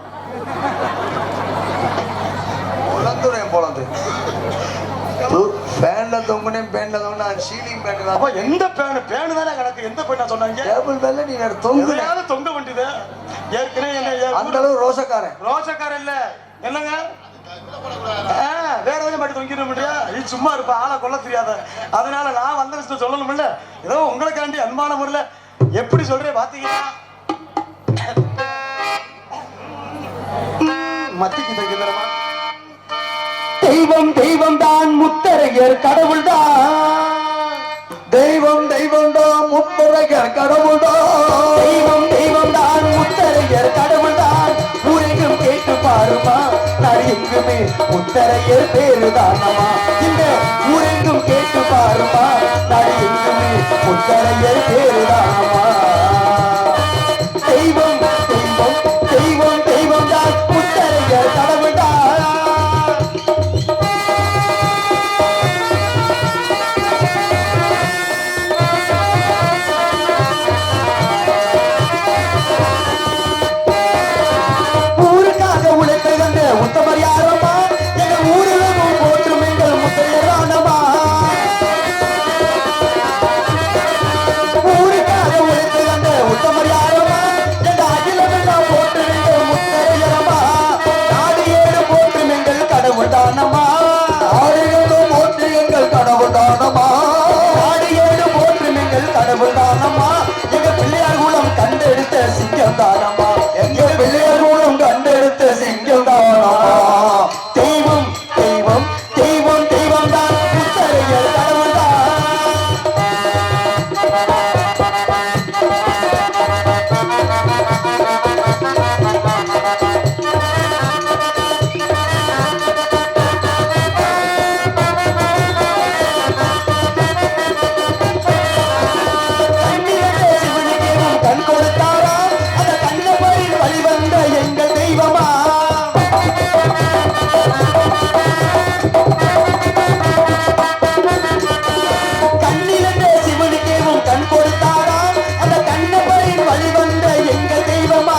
பொழந்துறேன் பொழந்து பேன்ல தொங்குனேன் பேன்ல தொங்குனா சீலிங் பேன்.
அப்ப எந்த பேனு பேனு தானே கணக்கு. எந்த பேனா சொன்னாங்க?
டேபிள் பேன்ல நீ தொங்குனேன்
தொங்க வேண்டியது. ஏற்கனவே என்ன
அந்த அளவு
ரோசக்காரன் இல்ல என்னங்க வேற எதாவது மட்டும் தொங்கிட முடியா? நீ சும்மா இருப்ப ஆளை கொல்ல தெரியாத. அதனால நான் வந்த விஷயத்த சொல்லணும் இல்ல. ஏதோ உங்களுக்காண்டி அன்பான முறையில எப்படி சொல்றேன் பாத்தீங்கன்னா மத்திக்கு தைக்கிறமா. தெய்வம் தெய்வம் தான் முத்தரையர் கடவுள் தான்.
தெய்வம் தெய்வம் தான் முத்தரையர் கடவுள் தான்.
தெய்வம் தெய்வம் தான் முத்தரையர் கடவுள் தான். ஊரெங்கும் கேட்டு பாருமா நான் எங்குமே முத்தரையர் பேருதானமா. இந்த ஊரெங்கும் கேட்டு பாருமா நான் எங்குமே முத்தரையர் பேருதானமா. தெய்வம் தெய்வம் தெய்வம் தெய்வம் தான் முத்தரையர் கடவுள் தான். உத்தமர் யாரமா எங்க ஊரிலும் போற்றும் எங்கள் முத்தையரானமா. ஊருக்காக உழைத்து வந்த உத்தமர் யாரமா எங்க அகிலமெல்லாம் போற்றும் எங்கள் முத்தையரமா. நாடு ஏடு போற்றும் எங்கள் கடவுள் தானமா.
ஆயிரம் போற்றி எங்கள் கடவுள் தானமா.
நாடு ஏடு போற்றும் எங்கள் கடவுள் தானமா. எங்க பிள்ளையார் குலம் கண்டெடுத்த சிங்கம் தானமா.
எங்க பிள்ளையார் மூலம் கண்டெடுத்த சிங்கம் தானமா.
தெய்வம் தெய்வம் தெய்வம் தெய்வம் தான் முத்தரையர் கடவுள் தான். சிவனுக்கு கண் கொடுத்தாரா அந்த கண்ணபரின் வழிவந்த எங்கள் தெய்வமா. கண்ணிலந்தே சிவனுக்கேவும் கண் கொடுத்தாரா அந்த கண்ணபரின் வழிவந்த எங்கள் தெய்வமா.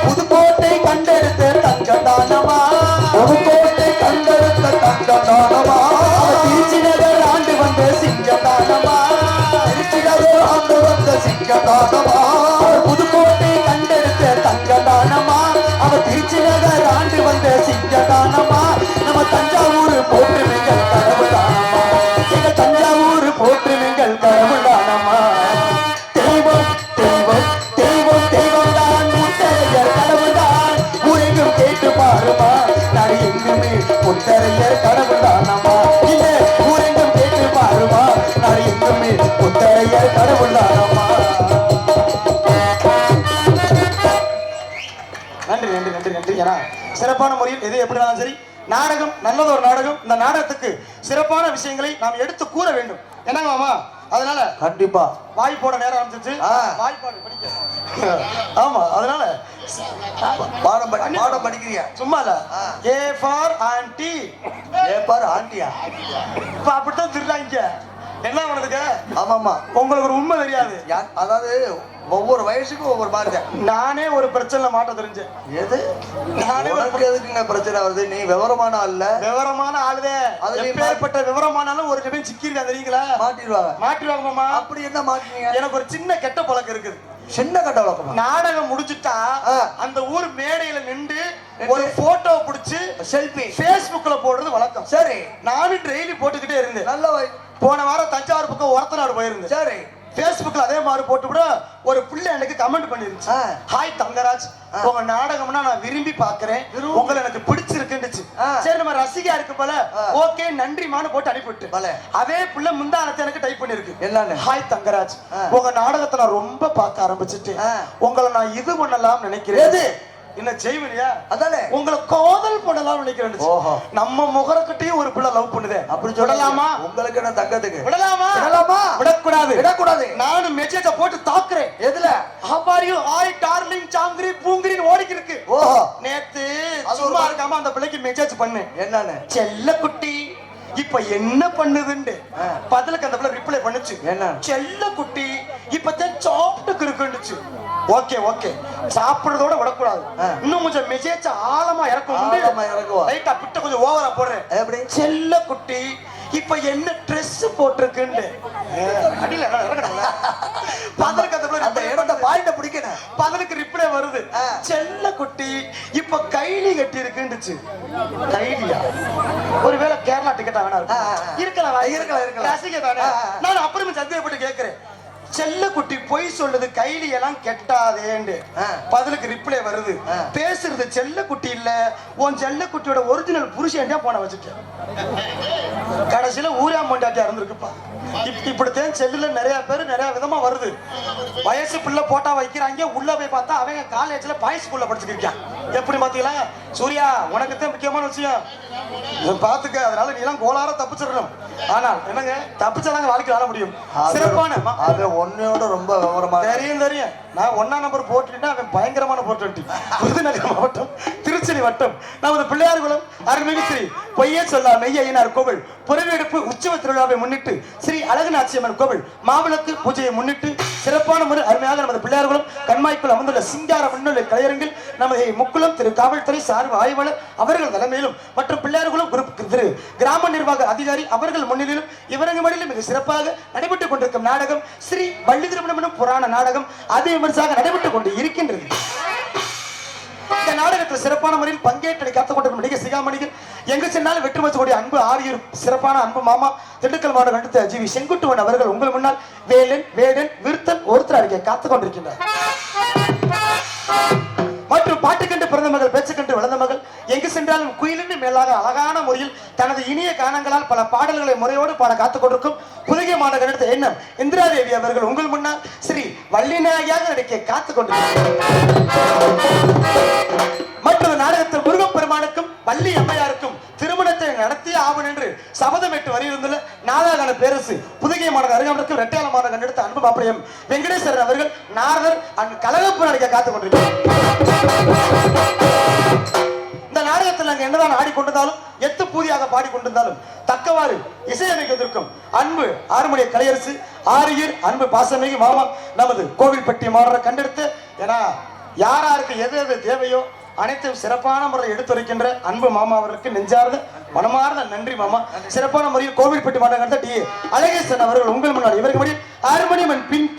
புதுக்கோட்டை கண்டெடுத்த தங்கம் தானமா.
புதுக்கோட்டை கண்டெடுத்த தங்கம் தானமா.
திருச்சி நகர் ஆண்டு வந்த சிங்கம் தானமா.
திருச்சி நகர் ஆண்டு வந்த சிங்கம் தானமா.
புதுக்கோட்டை கண்டெடுத்த தங்கம் தானமா. அவ திருச்சி நகர் ஆண்டு வந்த சிங்கம் தானமா. நம்ம தஞ்சாவூர் போற்றுவீங்கள் கடவுள் தானமா. எங்க தஞ்சாவூர் போற்றுவீங்கள் கடவுள் தானமா. தெய்வம் தெய்வம் தெய்வம் தெய்வம் தான் முத்தரையர் கடவுள் தான். ஊரெங்கும் கேட்டு பாருமா நான் எங்குமே முத்தரையர் கடவுள் தானமா. இந்த ஊரெங்கும் கேட்டு பாருமா நான் எங்குமே முத்தரையர் கடவுள் தானமா. நன்றி நன்றி நன்றி நன்றி. ஏன்னா சிறப்பான முறையில் எது எப்படினாலும் சரி நாடகம் நல்லது ஒரு நாடகம். இந்த நாடகத்துக்கு சிறப்பான விஷயங்களை நாம் எடுத்து கூற வேண்டும். என்னங்க மாமா? அதனால
கண்டிப்பா
வாய் போட நேரம் ஆரம்பிச்சிச்சு. வாய்ப்பாடு படிக்க ஆமா. அதனால
பாடம் படிக்கிறியா?
சும்மா இல்ல. A for aunty.
ஏ பாரு ஆண்டியா?
இப்ப அப்படித்தான் திருடாங்க. என்ன பண்ணுதுங்க?
ஆமாமா.
உங்களுக்கு ஒரு உண்மை தெரியாது.
அதாவது ஒவ்வொரு வயசுக்கும் ஒவ்வொரு மாதிரி.
நானே ஒரு பிரச்சனை மாட்ட தெரிஞ்சேன்.
எது?
நானே
எதுக்குங்க பிரச்சனை வருது? நீ விவரமான ஆள்ல.
விவரமான ஆளுதே. எப்பேற்பட்ட விவரமானாலும் ஒரு நிமிஷம் சிக்கிருக்கா தெரியுங்களா? மாட்டிடுவாங்க மாமா.
அப்படி என்ன மாட்டீங்க?
எனக்கு ஒரு சின்ன கெட்ட பழக்கம் இருக்குது.
சின்ன கெட்ட பழக்கம்.
நாடகம் முடிச்சுட்டா அந்த ஊர் மேடையில நின்று ஒரு போட்டோ பிடிச்சு
செல்ஃபி
Facebookல போடுறது வழக்கம்.
சரி.
நானும் டெய்லி போட்டுக்கிட்டே இருந்தேன்.
நல்ல
போன வாரம் தஞ்சாவூர் பக்கம் ஒரத்தநாடு போயிருந்தேன்.
சரி.
Facebookல அதே மாதிரி போட்டு கூட ஒரு பிள்ளை எனக்கு கமெண்ட் பண்ணிருந்துச்சு. ஹாய் தங்கராஜ், உங்க நாடகம்னா நான் விரும்பி பாக்குறேன், உங்களை எனக்கு பிடிச்சிருக்குன்னுச்சு. சரி நம்ம ரசிகா இருக்கு போல, ஓகே நன்றிமான்னு போட்டு அனுப்பிவிட்டு. அதே பிள்ளை முந்தானத்தை எனக்கு டைப் பண்ணிருக்கு. என்னன்னு? ஹாய் தங்கராஜ், உங்க நாடகத்தை நான் ரொம்ப பார்க்க ஆரம்பிச்சுட்டு உங்களை நான் இது பண்ணலாம் நினைக்கிறேன். என்ன செய்வனியா? அதானே உங்களை காதல் பண்ணலாம் நினைக்கிறேன். நம்ம முகரக்கிட்டையும் ஒரு பிள்ளை லவ் பண்ணுதே, அப்படி சொல்லலாமா? உங்களுக்கு என்ன தங்கத்துக்கு விடலாமா? விடலாமா? விடக்கூடாது, விடக்கூடாது. நானும் மெசேஜ போட்டு தாக்குறேன். எதுல? ஹவாரியூ ஹாய் டார்லிங் சாங்கிரி பூங்கிரின்னு ஓடிக்கு இருக்கு. ஓஹோ, நேத்து சும்மா இருக்காம அந்த பிள்ளைக்கு மெசேஜ் பண்ணேன். என்னன்னு? செல்ல குட்டி இப்ப என்ன பண்ணுதுன்னு பதிலுக்கு அந்த பிள்ளை ரிப்ளை பண்ணுச்சு. என்ன? செல்ல குட்டி இப்பதான் சாப்பிட்டுக்கு இருக்குன்னுச்சு. ஓகே ஓகே, சாப்பிடுறதோட விடக்கூடாது, இன்னும் கொஞ்சம் மெசேஜ் ஆழமா இறக்கும். ரைட்டா பிட்ட கொஞ்சம் ஓவரா போடுறேன். எப்படி? செல்ல குட்டி இப்ப என்ன ட்ரெஸ் போட்டிருக்குன்னு அடியில பதிலுக்கு அந்த இடத்த பாயிண்ட பிடிக்கணும். பதிலுக்கு ரிப்ளை வருது. செல்ல குட்டி இப்ப கைலி கட்டி இருக்குன்னுச்சு. கைலியா? ஒருவேளை கேரளா டிக்கெட்டா வேணா இருக்கலாம், இருக்கலாம் ரசிக தானே. நான் அப்புறமே சந்தேகப்பட்டு கேட்கிறேன், செல்ல குட்டி பொய் சொல்லுது, கைலி எல்லாம் கெட்டாதேன்னு. பதிலுக்கு ரிப்ளை வருது. பேசுறது செல்ல குட்டி இல்ல, உன் செல்ல குட்டியோட ஒரிஜினல் புருஷன் போன வச்சுட்டேன். கடைசியில ஊரா மொண்டாட்டியா இருந்திருக்குப்பா. இப்படித்தான் செல்லுல நிறைய பேர் நிறைய விதமா வருது. வயசு பிள்ளை போட்டா வைக்கிறாங்க, உள்ள போய் பார்த்தா அவங்க காலேஜ்ல பாய்ஸ் ஸ்கூல்ல படிச்சுக்கிருக்கான். எப்படி பாத்தீங்களா சூர்யா? உனக்கு தான் முக்கியமான விஷயம் பாத்துக்க. அதனால நீ எல்லாம் கோளார தப்பிச்சிடணும். ஆனா என்னங்க, தப்பிச்சாதாங்க வாழ்க்கை வாழ முடியும். சிறப்பான அது ஒன்னோட ரொம்ப விவரமா தெரியும். தெரியும், நான் 1ஆம் நம்பர் போட்டுட்டா அவன் பயங்கரமான போட்டு. விருதுநகர் மாவட்டம் திருச்சி வட்டம் நமது பிள்ளையார்குளம் அருள்மிகு ஸ்ரீ பொய்யே சொல்லா மெய்யினார் கோவில் புறவெடுப்பு உற்சவ திருவிழாவை முன்னிட்டு ஸ்ரீ அழகுநாச்சியம்மன் கோவில் மாவிளக்கு பூஜையை முன்னிட்டு சிறப்பான முறை அருமையாக நமது பிள்ளையார்குளம் கண்மாய்க்குள் அமர்ந்துள்ள சிங்கார முன்னிலை கலையரங்கில் நமது முக்குளம் திரு காவல்துறை சார்பு ஆய்வாளர் அவர்கள் தலைமையிலும் மற்றும் பிள்ளையார்குளம் திரு கிராம நிர்வாக அதிகாரி அவர்கள் முன்னிலையிலும் இவரங்கு மடியிலும் மிக சிறப்பாக நடைபெற்றுக் கொண்டிருக்கும் நாடகம் ஸ்ரீ வள்ளி திருமணம் புராண நாடகம் அதி விமர்சையாக நடைபெற்றுக் கொண்டு இருக்கின்றது. இந்த நாடகத்தில் சிறப்பான முறையில் பங்கேற்று காத்துக் கொண்டிருக்கும் நடிகை சிகாமணிகள் எங்கு சென்றாலும் வெற்றி மச்சக்கூடிய அன்பு ஆரியர் சிறப்பான அன்பு மாமா திண்டுக்கல் மாவட்டம் அடுத்த ஜிவி செங்குட்டுவன் அவர்கள் உங்கள் முன்னால் வேலன் வேடன் விருத்தன் ஒருத்தர் அறிக்கை காத்துக் கொண்டிருக்கின்றார். மற்றும் பாட்டுக்கண்டு பிறந்த மகள், பேச்சுக்கண்டு வளர்ந்த மகள், எங்கு சென்றாலும் குயிலின் மேலாக அழகான முறையில் தனது இனிய கானங்களால் பல பாடல்களை முறையோடு பாட காத்துக் கொண்டிருக்கும் புதிய மாநகர் எடுத்த எண்ணம் இந்திராதேவி அவர்கள் உங்கள் முன்னால் ஸ்ரீ வள்ளிநாயகியாக நடிக்க காத்துக் கொண்டிருக்கிறார். மற்றொரு நாடகத்தில் முருகப்பெருமானுக்கும் வள்ளி அம்மையாருக்கும் திருமணத்தை நடத்திய ஆவன் என்று சபதமேட்டு வரையிருந்துள்ள நாதாகான பேரரசு புதுகை மாநகர் அருகாமலுக்கு ரெட்டையாள மாநகர் கண்டெடுத்த அன்பு பாப்பரையம் வெங்கடேஸ்வரன் அவர்கள் நாரதர் அண்ட் கலகப்பு நடிக்க காத்துக் கொண்டிருக்கிறார். இந்த நாடகத்தில் நாங்கள் என்னதான் ஆடிக்கொண்டிருந்தாலும் எத்து பூதியாக பாடிக்கொண்டிருந்தாலும் தக்கவாறு இசையமைக்கும் அன்பு ஆறுமணிய கலையரசு ஆரியர் அன்பு பாசமிகு மாமா நமது கோவில்பட்டி மாநகரை கண்டெடுத்து ஏன்னா யாராருக்கு எது எது தேவையோ அனைத்தும் சிறப்பான முறையில் எடுத்துரைக்கின்ற அன்பு மாமா அவருக்கு நெஞ்சார்ந்த மனமார்ந்த நன்றி மாமா. சிறப்பான முறையில் கோவில்பட்டி மாநகரத்தை டி அழகேசன் அவர்கள் உங்கள் முன்னாடி இவருக்கு முன்னாடி 6 மணி மண் பின்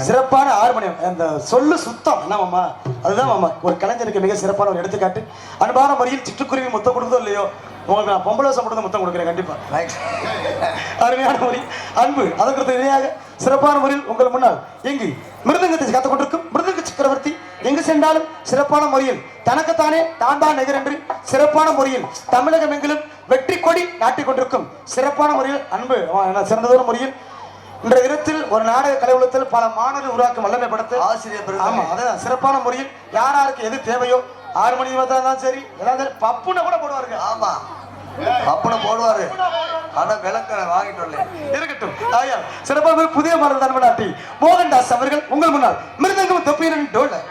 சிறப்பான ஹார்மோனியம். அந்த சொல்லு சுத்தம் என்ன மாமா, அதுதான் மாமா ஒரு கலைஞருக்கு மிக சிறப்பான ஒரு எடுத்துக்காட்டு. அன்பான முறையில் சிட்டுக்குருவி முத்தம் கொடுத்ததோ இல்லையோ, உங்களுக்கு நான் பொம்பளை மட்டும் முத்தம் கொடுக்குறேன் கண்டிப்பா. அருமையான முறை அன்பு. அதற்கு இணையாக சிறப்பான முறையில் உங்கள் முன்னால் எங்கு மிருதங்கத்தை கற்றுக் கொண்டிருக்கும் மிருதங்க சக்கரவர்த்தி எங்கு சென்றாலும் சிறப்பான முறையில் தனக்குத்தானே தான் தான் நிகர் என்று சிறப்பான முறையில் தமிழகம் எங்கிலும் வெற்றி கொடி நாட்டிக் கொண்டிருக்கும் சிறப்பான முறையில் அன்பு சிறந்ததொரு முறையில் இன்றைய தினத்தில் ஒரு நாடக கலைவுலத்தில் பல மாணவர்கள் உருவாக்கும் வல்லமைப்படுத்த ஆசிரியர். ஆமா, அதான் சிறப்பான முறையில் யார் யாருக்கு எது தேவையோ 6 மணி தான் சரி, ஏதாவது பப்புனை கூட போடுவாருங்க. ஆமா, பப்புனை போடுவாரு. ஆனா விளக்கணை வாங்கிட்டு வரல இருக்கட்டும். ஆயா சிறப்பாக புதிய மாணவர் தன்மநாட்டி மோகன்தாஸ் அவர்கள் உங்கள் முன்னால் மிருதங்கம் தொப்பியின் டோல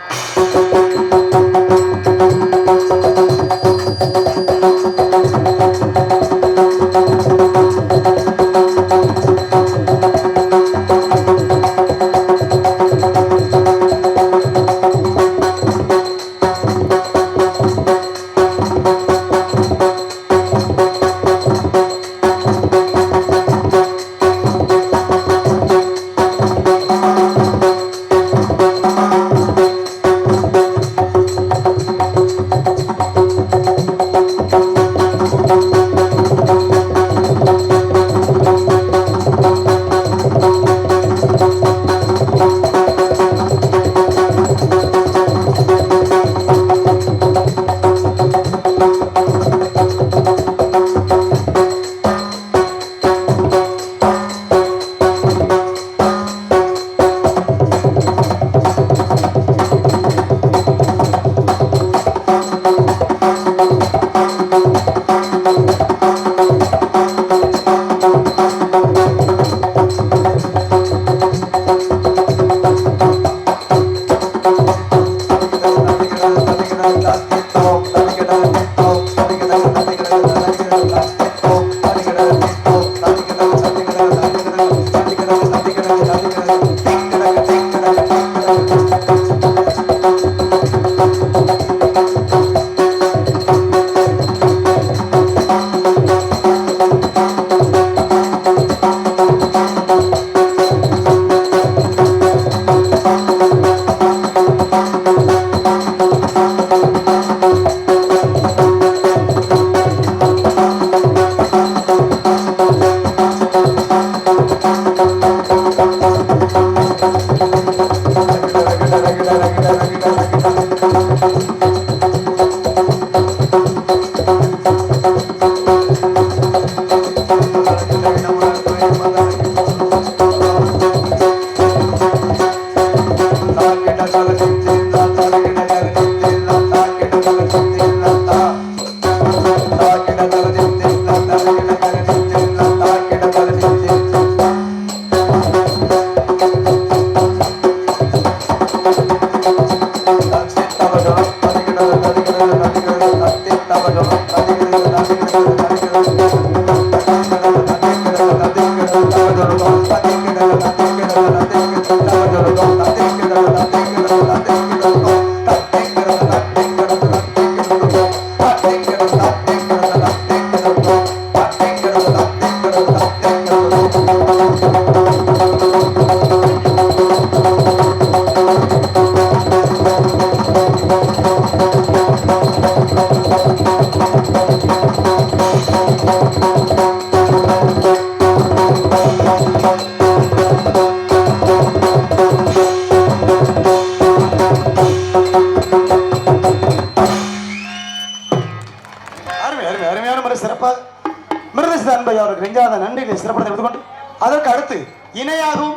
அதற்கு அடுத்து இணையாகவும்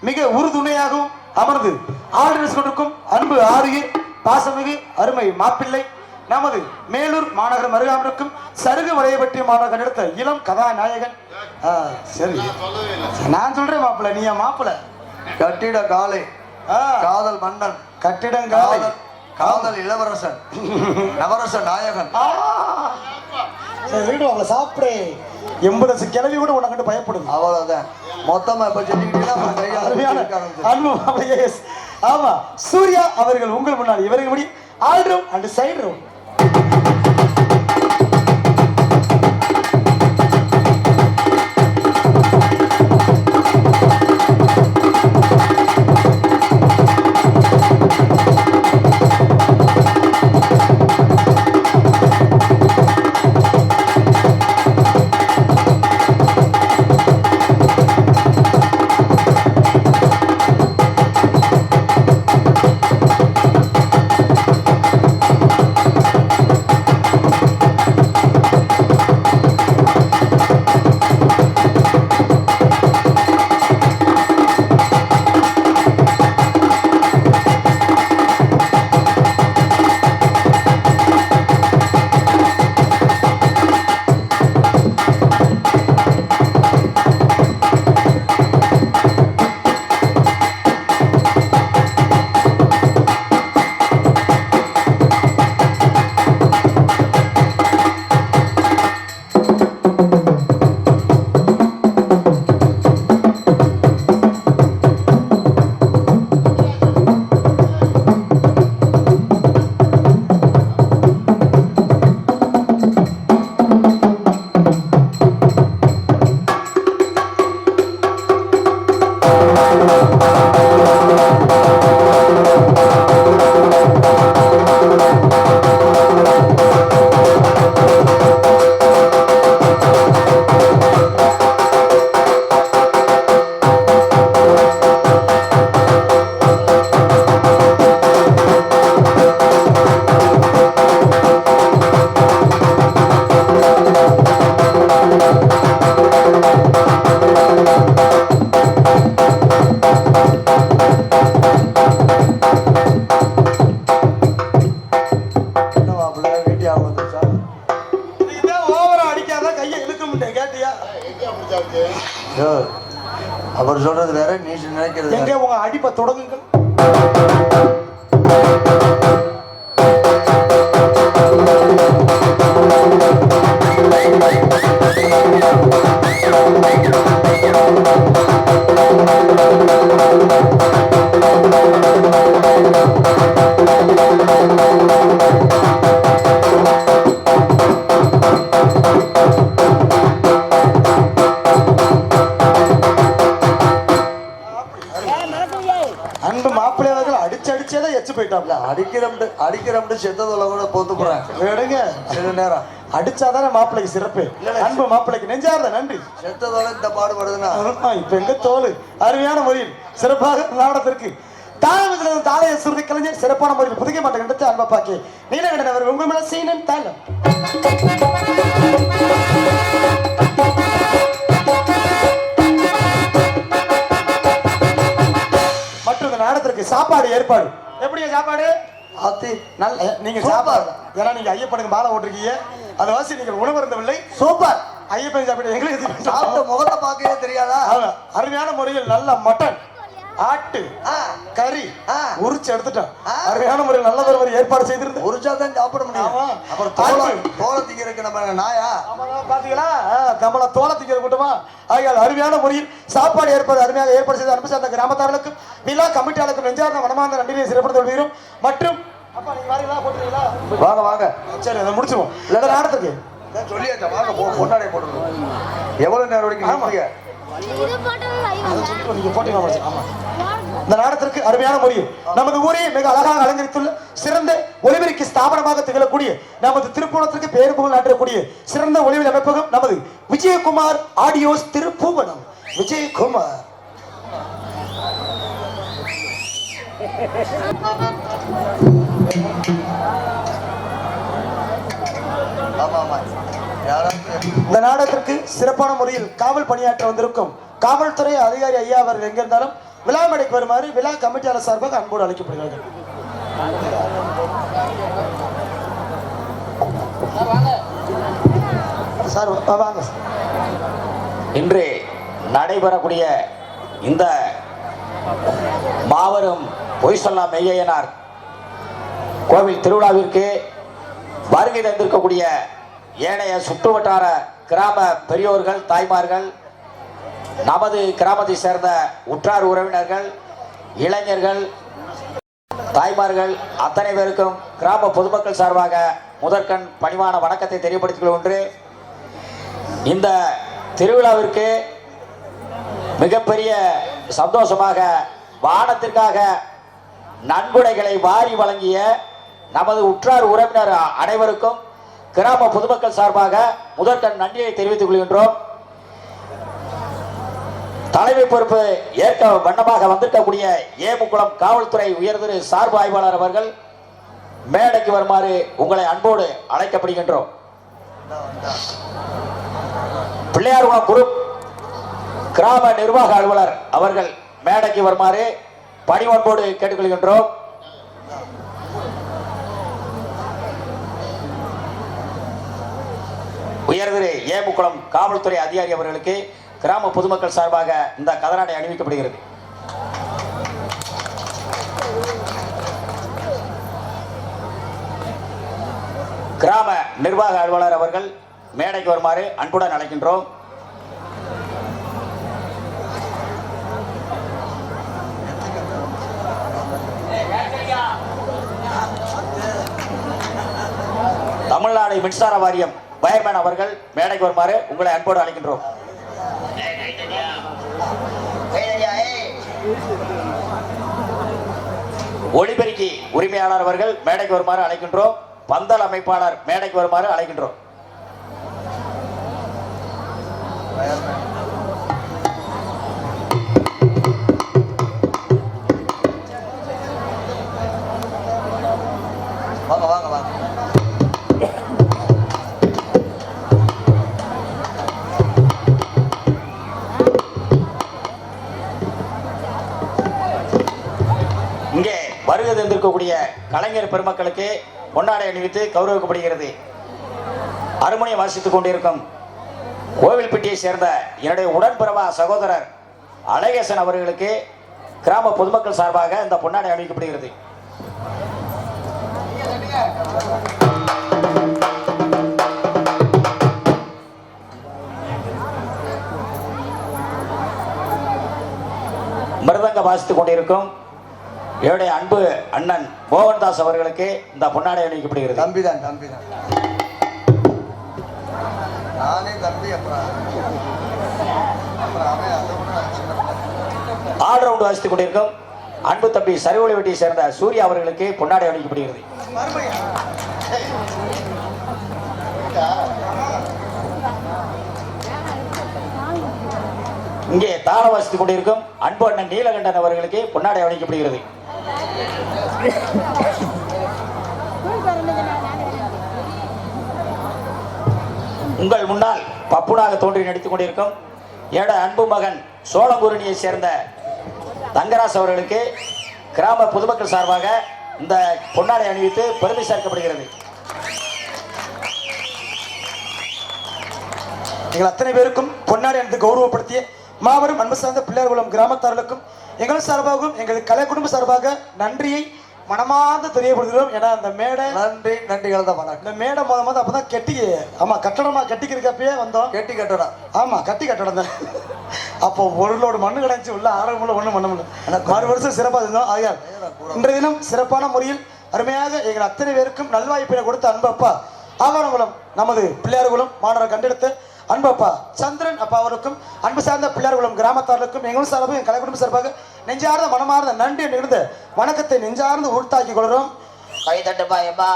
மிக உறுதுணையாகவும் அமர்ந்து ஆளுநர் கொண்டிருக்கும் அன்பு ஆரிய பாசமிகு அருமை மாப்பிள்ளை நமது மேலூர் மாநகரம் அருகாமிருக்கும் சருகு வளையப்பட்டிய மாநகர் எடுத்த இளம் கதாநாயகன். சரி நான் சொல்றேன் மாப்பிள்ள, நீ மாப்பிள்ள.
கட்டிட காலை காதல் மன்னன்,
கட்டிடங்காலை
காதல் இளவரசன், நவரச நாயகன்.
வீடு அவளை சாப்பிடு 80 கிளவி கூட உன்னை கண்டு பயப்படுது.
அவ்வளவுதான் மொத்தமா இப்ப செஞ்சுக்கிட்டீங்கன்னா.
ஆமா, சூர்யா அவர்கள் உங்கள் முன்னாடி இவர்கள் முடி all round and side round. விட்டேன் கேட்டியா?
யோ, அவர் சொல்றது வேற, நீ நினைக்கிறது
எங்க
வேற.
உங்க அடிப்பை தொடங்குங்கள். அன்பு மாப்பிள்ளையாளர்கள் அடிச்சேதான் எச்சு போயிட்டாப்ல.
அடிக்கிறோம்னு செத்ததுல கூட பொத்து போறேன்.
எடுங்க
சில நேரம்
அடிச்சாதானே மாப்பிள்ளைக்கு சிறப்பு. அன்பு மாப்பிள்ளைக்கு நெஞ்சார்ந்த நன்றி.
செத்ததோட இந்த பாடுபடுதுன்னா
இப்ப எங்க தோல் அருமையான முறையில் சிறப்பாக நாடத்திற்கு தாளம் தாளைய சுருதி கலைஞர் சிறப்பான முறையில் புதுகை மாட்ட கண்டத்து அன்பா பாக்கி நீலகண்டன் அவர் உங்கள் மேல சீனன் தாளம். மற்றும் இந்த நாடத்திற்கு சாப்பாடு ஏற்பாடு எப்படியா சாப்பாடு?
ஆத்தி
நல்ல நீங்க சாப்பாடு ஏன்னா நீங்க ஐயப்பனுக்கு மாலை ஓட்டிருக்கீங்க, அது வாசி நீங்கள் உணவருந்தவில்லை.
சூப்பர்.
ஐயப்பன் சாப்பிட்டு எங்களுக்கு
சாப்பிட்ட முகத்தை பார்க்கவே தெரியாதா?
அருமையான முறையில் நல்ல மட்டன் ஆட்டு கறி உரிச்சு எடுத்துட்டோம். அருமையான முறையில் நல்ல ஒரு ஏற்பாடு செய்திருந்து
உரிச்சா தான் சாப்பிட முடியும். அப்புறம் தோலை திங்கிறதுக்கு நம்ம நாயா
பாத்தீங்களா? நம்மள தோலை திங்கிற கூட்டமா ஆகியால் அருமையான முறையில் சாப்பாடு ஏற்பாடு அருமையாக ஏற்பாடு செய்து அனுப்பி அந்த கிராமத்தார்களுக்கும் விழா கமிட்டியாளருக்கும் நெஞ்சார்ந்த மனமார்ந்த நன்றியை சிறப்படுத்த விடுகிறோம். மற்றும் அப்பா நீங்க வரீங்களா போட்டுறீங்களா?
வாங்க வாங்க.
சரி அதை முடிச்சுவோம். இல்ல நாடத்துக்கு
சொல்லியாச்சா? வாங்க பொன்னாடை போட்டுருவோம். எவ்வளவு நேரம் வரைக்கும்
நீங்க போட்டீங்க. இந்த நாடத்திற்கு அருமையான முறையில் நமது ஊரே மிக அழகாக அலங்கரித்துள்ள சிறந்த ஒளிபெருக்கி ஸ்தாபனமாக திகழக்கூடிய நமது திருப்பூணத்திற்கு பேர் புகழ் நாட்டக்கூடிய சிறந்த ஒளிவில் அமைப்பகம் நமது விஜயகுமார் ஆடியோஸ் திருப்பூவனம். விஜயகுமார் இந்த நாடகத்திற்கு சிறப்பான முறையில் காவல் பணியாற்ற வந்திருக்கும் காவல்துறை அதிகாரி ஐயா அவர்கள் எங்கிருந்தாலும் விழா மேடைக்கு வருமாறு விழா கமிட்டியாளர் சார்பாக அன்போடு அழைக்கப்படுகிறார்கள். சார் வாங்க.
இன்று நடைபெறக்கூடிய இந்த மாபெரும் பொய்சொல்லா மெய்யனார் கோவில் திருவிழாவிற்கு வருகை தந்திருக்கக்கூடிய ஏனைய சுற்றுவட்டார கிராம பெரியோர்கள், தாய்மார்கள், நமது கிராமத்தை சேர்ந்த உற்றார் உறவினர்கள், இளைஞர்கள், தாய்மார்கள் அத்தனை பேருக்கும் கிராம பொதுமக்கள் சார்பாக முதற்கண் பணிவான வணக்கத்தை தெரியப்படுத்திக் கொள்கின்றேன். இந்த திருவிழாவிற்கு மிகப்பெரிய சந்தோஷமாக வானத்திற்காக நன்கொடைகளை வாரி வழங்கிய நமது உற்றார் உறவினர் அனைவருக்கும் கிராம பொதுமக்கள் சார்பாக முதற்கண் நன்றியை தெரிவித்துக் கொள்கின்றோம். தலைமை பொறுப்பு ஏற்க வண்ணமாக வந்திருக்கக்கூடிய ஏமுக்குளம் காவல்துறை உயர்திரு சார்பு ஆய்வாளர் அவர்கள் மேடைக்கு வருமாறு உங்களை அன்போடு அழைக்கப்படுகின்றோம். பிள்ளையார்குளம் குரூப் கிராம நிர்வாக அலுவலர் அவர்கள் மேடைக்கு வருமாறு பணிவன்போடு கேட்டுக்கொள்கின்றோம். உயர்திரு ஏமுக்குளம் காவல்துறை அதிகாரி அவர்களுக்கு கிராம பொதுமக்கள் சார்பாக இந்த கதராடை அணிவிக்கப்படுகிறது. கிராம நிர்வாக அலுவலர் அவர்கள் மேடைக்கு வருமாறு அன்புடன் அழைக்கின்றோம். தமிழ்நாடு மின்சார வாரியம் வயர்மேன் அவர்கள் மேடைக்கு வருமாறு உங்களை அன்போடு அழைக்கின்றோம். ஒளிபெருக்கி உரிமையாளர் அவர்கள் மேடைக்கு வருமாறு அழைக்கின்றோம். பந்தல் அமைப்பாளர் மேடைக்கு வருமாறு அழைக்கின்றோம்.
வாங்க வாங்க வாங்க.
இங்கே வருகை தந்திருக்கக்கூடிய கலைஞர் பெருமக்களுக்கு பொன்னாடை அணிவித்து கௌரவிக்கப்படுகிறது. அருமணியை வாசித்துக் கொண்டிருக்கும் கோவில்பட்டியை சேர்ந்த என்னுடைய உடன்பிறவா சகோதரர் அழகேசன் அவர்களுக்கு கிராம பொதுமக்கள் சார்பாக இந்த பொன்னாடை அணிவிக்கப்படுகிறது. மிருதங்க வாசித்துக் கொண்டிருக்கும் என்னுடைய அன்பு அண்ணன் மோகன்தாஸ் அவர்களுக்கு இந்த பொன்னாடை அணிவிக்கப்படுகிறது.
தம்பிதான் நானே தம்பி.
ஆல் ரவுண்ட் வாசித்துக் கொண்டிருக்கும் அன்பு தம்பி சரிவொலிவட்டியை சேர்ந்த சூர்யா அவர்களுக்கு பொன்னாடை அணிவிக்கப்படுகிறது. இங்கே தாள வாசித்துக் கொண்டிருக்கும் அன்பு அண்ணன் நீலகண்டன் அவர்களுக்கு பொன்னாடை அணிவிக்கப்படுகிறது. உங்கள் முன்னால் பப்புனாக தோன்றி நடித்துக் கொண்டிருக்கும் என்னோட அன்பு மகன் சோழங்குருணியை சேர்ந்த தங்கராஜ் அவர்களுக்கு கிராம பொதுமக்கள் சார்பாக இந்த பொன்னாடை அணிவித்து பெருமை சேர்க்கப்படுகிறது.
எங்கள் அத்தனை பேருக்கும் பொன்னாடை அணிந்து கௌரவப்படுத்திய மாபெரும் அன்பு சார்ந்த பிள்ளையார்குளம் கிராமத்தார்களுக்கும் எங்கள் சார்பாகவும் எங்கள் கலை குடும்ப சார்பாக நன்றியை மனமார்ந்து தெரியப்படுகிறோம். ஏன்னா அந்த மேடை
நன்றிகள் தான் வணக்கம்.
இந்த மேடை போது அப்பதான் கட்டடமா கட்டிக்கிறக்கப்பயே வந்தோம்.
கட்டடம்
கட்டடம் தான். அப்போ பொருளோட மண்ணு கிடைச்சி உள்ள ஆரோக்கியம் ஒன்றும் பண்ண முடியல. மறு வருஷம் சிறப்பாக இருந்தோம். ஆகையால் இன்றைய தினம் சிறப்பான முறையில் அருமையாக எங்கள் அத்தனை பேருக்கும் நல்வாய்ப்பினை கொடுத்த அன்பு அப்பா ஆவணங்குளம் நமது பிள்ளையார்குளம் மாணவர் கண்டெடுத்த அன்பு அப்பா சந்திரன் அப்பா அவருக்கும் அன்பு சார்ந்த பிள்ளையார்குளம் கிராமத்தார்களுக்கும் எங்களும் சார்பாக என் கலை குடும்ப சார்பாக நெஞ்சார்ந்த மனமார்ந்த நன்றி நிகழ்ந்த வணக்கத்தை நெஞ்சார்ந்து உறுத்தாக்கி கொள்கிறோம்.
கை தட்டுப்பா எப்பா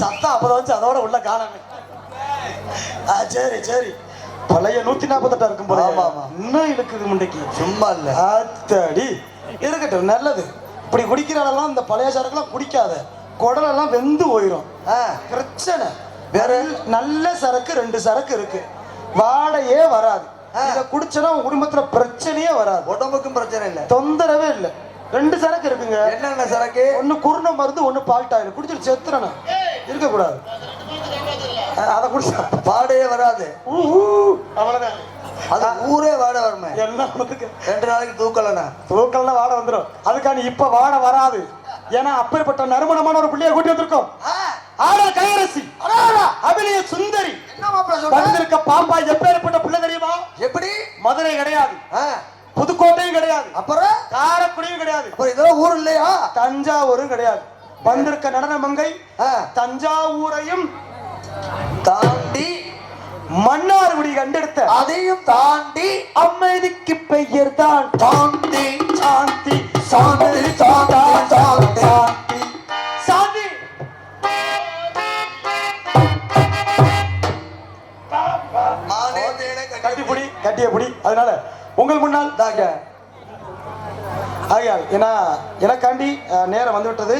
சத்தம் அப்புறம் வச்சு அதோட உள்ள காணாம. சரி பழைய 148 இருக்கும் போல. இன்னும் இருக்குது முண்டைக்கு
சும்மா இல்ல.
அத்தடி இருக்கட்டும், நல்லது. இப்படி குடிக்கிறாரெல்லாம் இந்த பழைய சரக்குலாம் குடிக்காத, குடலெல்லாம் வெந்து போயிடும். பிரச்சனை வேற. நல்ல சரக்கு 2 சரக்கு இருக்கு, வாடையே வராது. இதை குடிச்சனா உங்க குடும்பத்துல பிரச்சனையே வராது,
உடம்புக்கும் பிரச்சனை இல்லை,
தொந்தரவே இல்லை. 2 சரக்கு இருக்குங்க.
என்னென்ன சரக்கு?
ஒண்ணு குருண மருந்து, ஒண்ணு பால்டாயில். குடிச்சிட்டு செத்துறன இருக்க கூடாது. அதை குடிச்சா
வாடையே வராது.
அவ்வளவுதான்.
அது ஊரே வாடை வருமே.
என்ன
2 நாளைக்கு தூக்கலன்னா
வாடை வந்துடும். அதுக்கான இப்ப வாடை வராது. ஏன்னா அப்பேற்பட்ட நறுமணமான ஒரு பிள்ளைய கூட்டி வந்திருக்கோம். கையரசி அபிநய சுந்தரி வந்திருக்க பாப்பா. எப்பேற்பட்ட பிள்ளை தெரியுமா?
எப்படி?
மதுரை கிடையாது, புதுக்கோட்டையும் கிடையாது,
அப்புறம்
காரைக்குடியும் கிடையாது,
இதெல்லாம் ஊர் இல்லையா?
தஞ்சாவூரும் கிடையாது. வந்திருக்க நடன மங்கை தஞ்சாவூரையும் தாண்டி மன்னார்குடி கண்டெடுத்த, அதையும் தாண்டி அமைதிக்கு பெயர் தான் சாந்தி. சாந்தி சாந்தி சாந்தி சாந்தி சாந்தி. கட்டியபடி. அதனால உங்கள் முன்னால் தாங்க. ஆகையால் எனக்காண்டி நேரம் வந்துவிட்டது.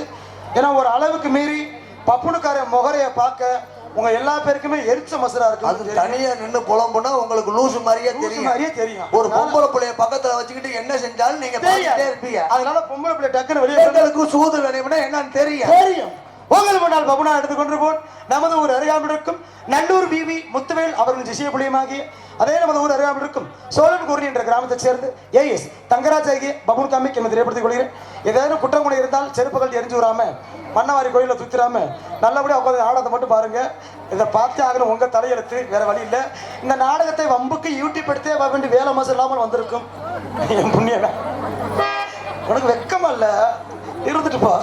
ஏன்னா ஒரு அளவுக்கு மீறி பப்புனுக்கார முகரைய பார்க்க உங்க எல்லா பேருக்குமே எரிச்ச மசரா இருக்கு.
அது தனியா நின்று புலம்புனா உங்களுக்கு லூசு மாதிரியே தெரியும். ஒரு பொம்பளை பிள்ளைய பக்கத்துல வச்சுக்கிட்டு என்ன செஞ்சாலும் நீங்க பார்த்துட்டே இருப்பீங்க.
அதனால பொம்பளை பிள்ளை டக்குன்னு வெளியே
சூது வேணும்னா என்னன்னு தெரியும்.
உங்கள் முன்னால் பபுனா எடுத்துக்கொண்டு போன் நமது ஊர் அருகாமல் இருக்கும் நல்லூர் பிவி முத்துவேல் அவர்கள் திசைய புள்ளியமாகிய அதே நமது ஊர் அருகாமல் இருக்கும் சோழன்குடி என்ற கிராமத்தைச் சேர்ந்து ஏஎஸ் தங்கராஜ் ஆகிய பபுன் காமிக் என்று தெரியப்படுத்திக் கொள்கிறேன். ஏதாவது குற்றம் கூட இருந்தால் செருப்புகள் எரிஞ்சு விடாம மன்னவாரி கோயிலில் சுத்திராம நல்லபடியாக உட்காந்து நாடகத்தை மட்டும் பாருங்க. இதை பார்த்தே ஆகணும், உங்க தலையெழுத்து, வேற வழி இல்லை. இந்த நாடகத்தை வம்புக்கு யூடியூப் எடுத்தே வேண்டி வேலை மாசம் இல்லாமல் வந்திருக்கும். என் புண்ணியன உனக்கு வெக்கமா இல்ல, இருந்துட்டுப்பா.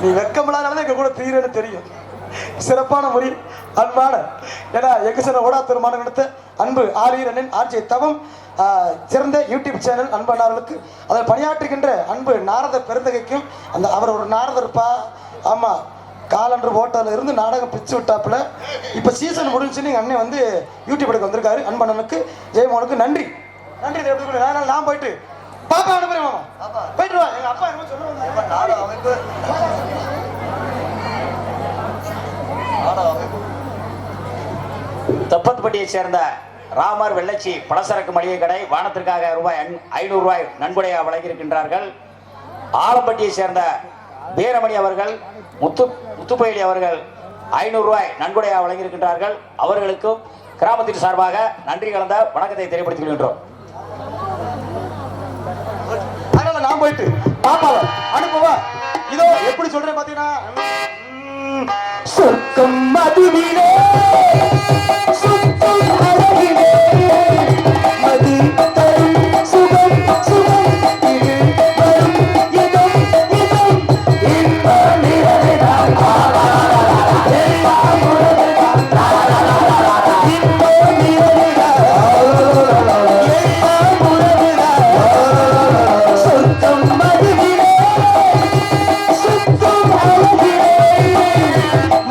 நீ வெக்கமில்லாத எங்க கூட தீரன்னு தெரியும். சிறப்பான முறை அன்பான ஏன்னா எங்க சில ஓடாத்தூர் எடுத்த அன்பு ஆரியரனின் ஆர்ஜே தவம் சிறந்த யூடியூப் சேனல் அன்பனார்களுக்கு அதில் பணியாற்றுகின்ற அன்பு நாரத பெருந்தகைக்கும் அந்த அவர் ஒரு நாரதர்ப்பா. ஆமா, காலன்று ஹோட்டலில் இருந்து நாடகம் பிச்சு விட்டாப்புல. இப்போ சீசன் முடிஞ்சுன்னு எங்கள் அண்ணன் வந்து யூடியூப் எடுக்க வந்திருக்காரு. அன்பனனுக்கு ஜெயமோனுக்கு நன்றி. நான் போயிட்டு பாப்பா அனுப்புறேன். மாமா போயிட்டு வா. எங்க அப்பா என்ன சொல்லுவாங்க.
தப்பத்துப்பட்டியை சேர்ந்த ராமர் வெள்ளச்சி பலசரக்கு மளிகை கடை வானத்திற்காக ரூபாய் 500 நன்கொடையாக வழங்கியிருக்கின்றார்கள். ஆலம்பட்டியை சேர்ந்த வீரமணி அவர்கள் முத்துப்பயலி அவர்கள் 500 ரூபாய் நன்கொடையாக வழங்கியிருக்கின்றார்கள். அவர்களுக்கும் கிராமத்தின் சார்பாக நன்றி கலந்த வணக்கத்தை தெரியப்படுத்திக் கொள்கின்றோம்.
அதனால நான் போயிட்டு பாப்பாவை அனுப்புவா. இதோ எப்படி சொல்றேன் பாத்தீங்கன்னா, சொர்க்கம் மதுவிலே சுத்தம் அழகிலே மது தரும் சுகம் சுகம் இது வரும் இதம் இதம் இன்ப நிறைதான் எல்லாம் உறவுதான் இன்ப நிறைதான் எல்லாம் உறவுதான் சொர்க்கம் மதுவிலே சுத்தம் அழகிலே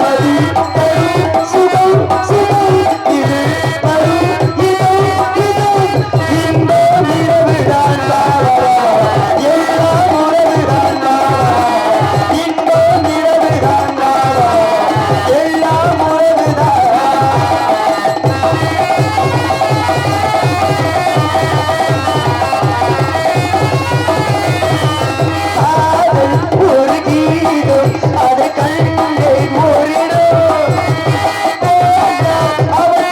மது தரும் சுகம் சுகம் இது வரும் இதம் இதம் இன்ப நிறைதான் எல்லாம் உறவுதான் இன்ப நிறைதான் எல்லாம் உறவுதான். காதல் ஒரு கீதம் அதை கண்டேன் ஓரிடம் அவள்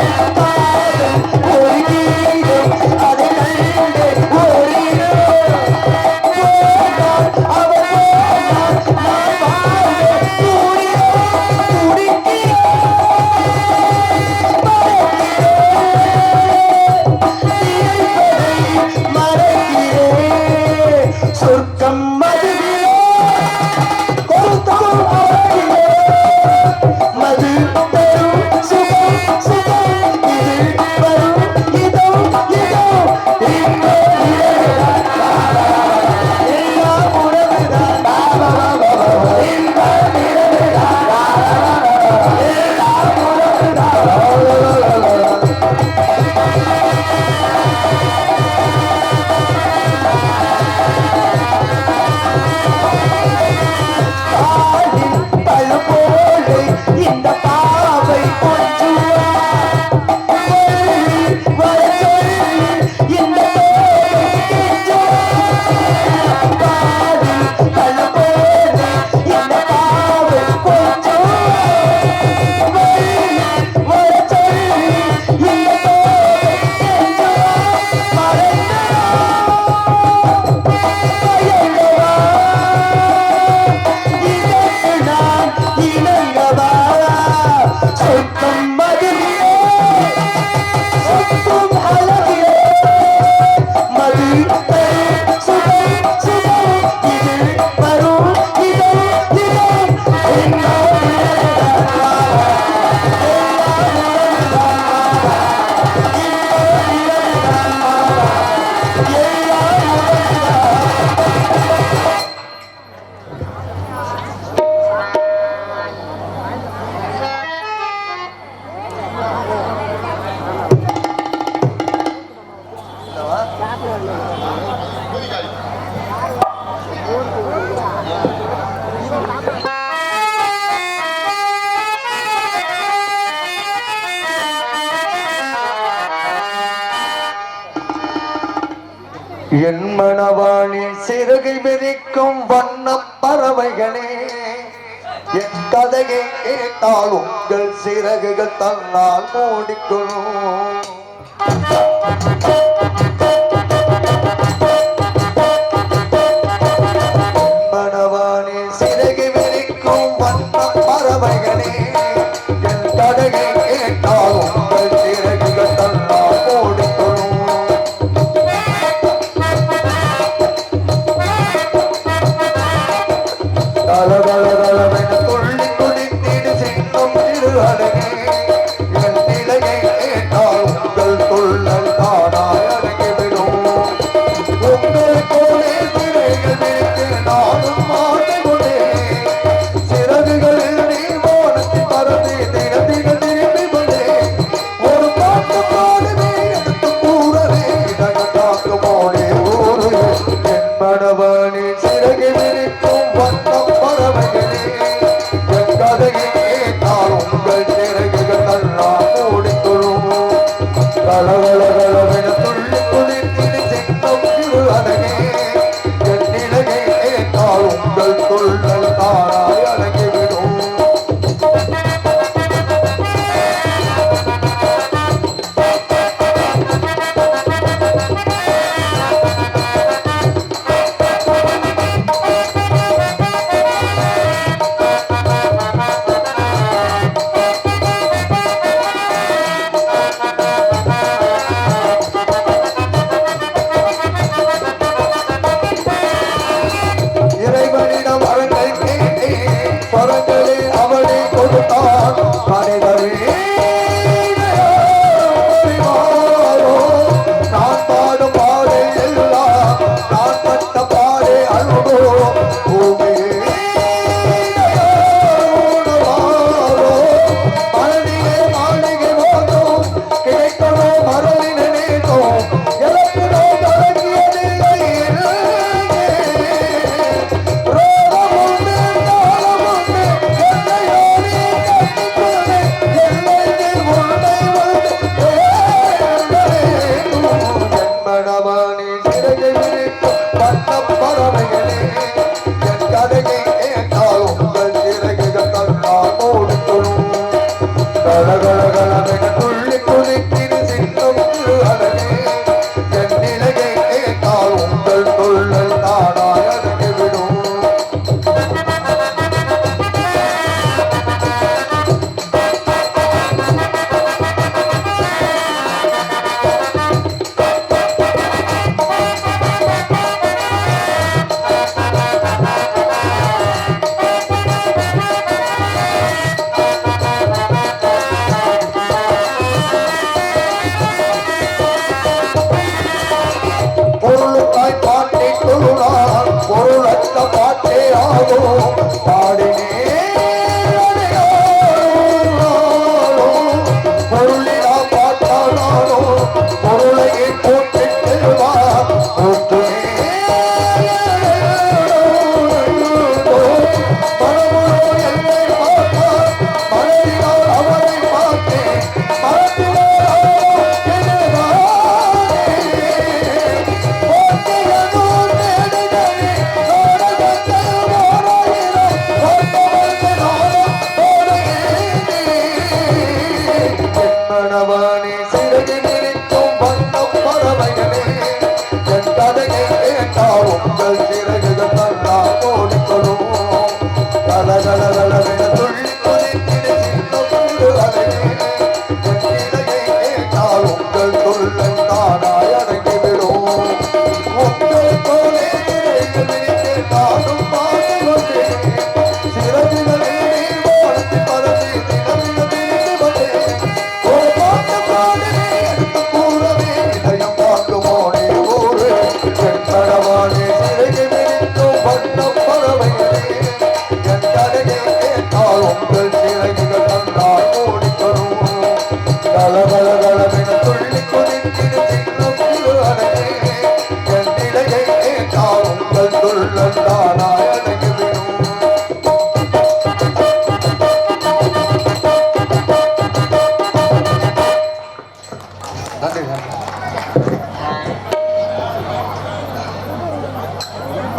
காதல் ஒரு கீதம் அதை கண்டேன் ஓரிடம் அவள் சொர்க்கம் மதுவிலே கொடுத்தோம் அவளிலே மது தரும் சுகம் சுகம் இது வரும் இதம் இதம் இன்ப நிறைதான் எல்லாம் உறவுதான் இன்ப நிறைதான் எல்லாம் உறவுதான். காலில் பழுபோடு இந்த பாவை கொஞ்சுவார் வர சொல்லி இந்த காலில் பழுபோடு இந்த பாவை கொஞ்சுவார் வர சொல்லி இந்த சொர்க்கம் மதுவிலே சுத்தம் அழகிலே மது தரும் சுகம் சுகம் இது வரும் இதம் இதம் எல்லாம் என் மணவாளில் சிறகை விரிக்கும் வண்ணப் பறவைகளே என் கதையை கேட்டால் உங்கள் சிறகுகள் தன்னால் மூடிக்கொள்ளும். மணவாளில் சிறகை விரிக்கும் வண்ணப் பறவைகளே என் கதையை கேட்டால் உங்கள் சிறகுகள் தன்னால் மூடிக்கொள்ளும். தளதளதளவென துள்ளி குதித்திடு சின்னம் திரு அழகே என் நிலையை கேட்டால் உங்கள் துள்ளல் தானாய் அடங்கிவிடும். உங்கள் போலே சிறைகள் விரித்து நானும் மாட்டிக்கொண்டேன். சிறகுகளில் நீ வானத்தில் பறந்து தினத்தின திரும்பி வந்தேன். ஒரு பாட்டு பாடுவே எடுத்து கூறவே நகட்டாக்கு மோனே ஊரு என் மணவனே சிறகை விரிக்கும் வண்ணம் பறவைகளே என் கதையை கேட்டால் உங்கள் சிறகுகள் நல்லா மூடிக்கொள்ளும். கலவளவென துள்ளி குதித்திடு சின்னம் திரு அழகே என் நிலையை கேட்டால் உங்கள்
பாடு அவளை கொடுத்தான் மனிதரே நான் பாடும் பாடு எல்லாம் நான் பட்ட பாடு அழுதோ பூமியே மரணியே மாளிகை போதும் கிடைக்கணோ மரளி நினைத்தோம் எலக்கினோ தொடங்கியதில்லை துள்ளி குதிக்கிற சின்னம் அழகே என் நிலையை கேட்டால் உங்கள் தொழில் தானாய் அடங்கிவிடும் பொருளுக்காய் பாட்டை தொழுனார் பொருளற்ற பாட்டே ஆகும் பாடினே பொருளினா பாட்டானானோ பொருளையே போட்டு செல்வார் போட்டுமே மனமுறோ என்னை பார்த்தார் மனதினால் அவரை பார்த்தேன் மனதினால் மனவானே சிறகு நினைக்கும் வண்ணம் பறவைகளே என் கதையை கேட்டால் உங்கள் சிறகுகள் தன்னால் ஓடிக்கொள்ளும் கலகலகலவென துள்ளி குதிக்கிற சின்ன அழகே என் இலையை கேட்டால் உங்கள் தொல்லை தானாய் அடங்கிவிடும் உங்கள் போலே இறைகளை நானும் பார்த்து கொண்டேன் சிறகுகளில் நீர் பறந்து பறந்து தினமிட திரிந்து வந்தேன் ஒரு பாட்டு பாடவே எடுத்து கூறவே இதயம் பார்க்குமோனே ஊரு என் கடவானே சிறகு விரிக்கும் வண்ணம் பறவைகளே என் கதையை கேட்டால் உங்கள் சிறகுகள் தன்னால் ஓடிக்கொள்ளும் கலகலகலவென துள்ளி குதிக்கிற சின்ன அழகே என் நிலையை கேட்டால் உங்கள் துள்ளல் தானாய் அடங்கிவிடும் நன்றி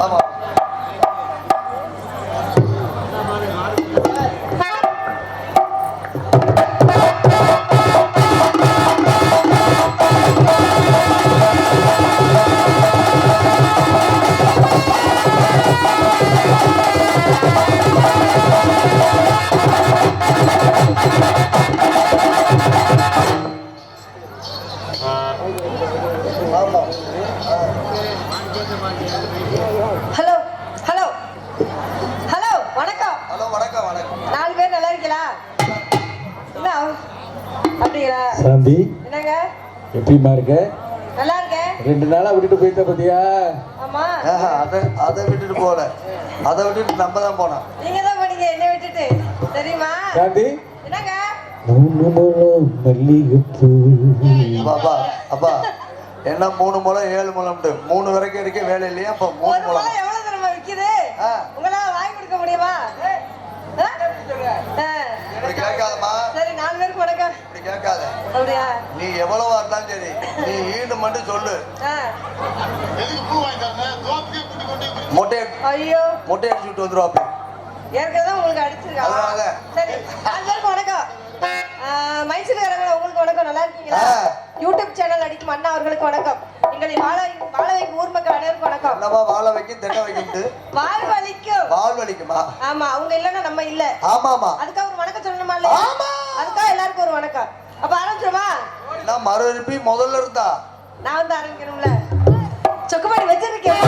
ஆமா
ஹலோ ஹலோ ஹலோ வணக்கம்
ஹலோ வணக்கம் வணக்கம்
4 பேர் நல்லா இருக்கீங்களா? என்ன அப்படிங்களா?
சாந்தி
என்னங்க
எப்படிமா இருக்க?
நல்லா இருக்கேன்.
2 நாளா விட்டுட்டு போயிட்ட பத்தியா?
ஆமா
அதை விட்டுட்டு போல அதை விட்டுட்டு நம்ம தான் போனோம்
நீங்க தான் போனீங்க என்ன விட்டுட்டு தெரியுமா?
சாந்தி
என்னங்க
3 முழம் மல்லிகைப்பூ.
அப்பா அப்பா என்ன 3 முழம் 7 முழம் 3 வரைக்கும் இருக்க வேலை இல்லையா அப்ப 3
ஒரு
முழம்
முளை எவ்வளவு தரமா விக்குது? உங்களால வாங்கி கொடுக்க முடியுமா?
இப்படி கேட்காதம்மா
சரி 4 பேருக்கு வணக்கம்.
இப்படி கேட்காத
அப்படியா?
நீ எவ்வளவா இருந்தாலும் சரி நீ ஈடு மட்டும் சொல்லு மொட்டை
ஐயோ
மொட்டை அடிச்சு விட்டு வந்துருவாப்ப
ஏற்கனவே உங்களுக்கு அடிச்சிருக்கா?
அதனால.
சரி 4 பேருக்கு வணக்கம். மைசூர்காரங்கள உங்களுக்கு வணக்கம். நல்லா இருக்கீங்களா? யூடியூப் சேனல் அடிக்கும் அண்ணா அவர்களுக்கு வணக்கம். எங்களை வாழ வைக்கும் ஊர் மக்கள் அனைவருக்கும் வணக்கம்.
என்னமா வாழ வைக்கும் தென்னை வைக்கும்
வாழ் வலிக்குமா? ஆமா அவங்க இல்லன்னா நம்ம இல்ல.
ஆமாமா
அதுக்காக ஒரு வணக்கம் சொல்லணுமா இல்ல? அதுக்காக எல்லாருக்கும் ஒரு வணக்கம். அப்ப ஆரம்பிச்சிருமா?
நான் மறுபடி முதல்ல இருந்தா
நான் வந்து ஆரம்பிக்கணும்ல. சொக்குமாரி வச்சிருக்கேன்.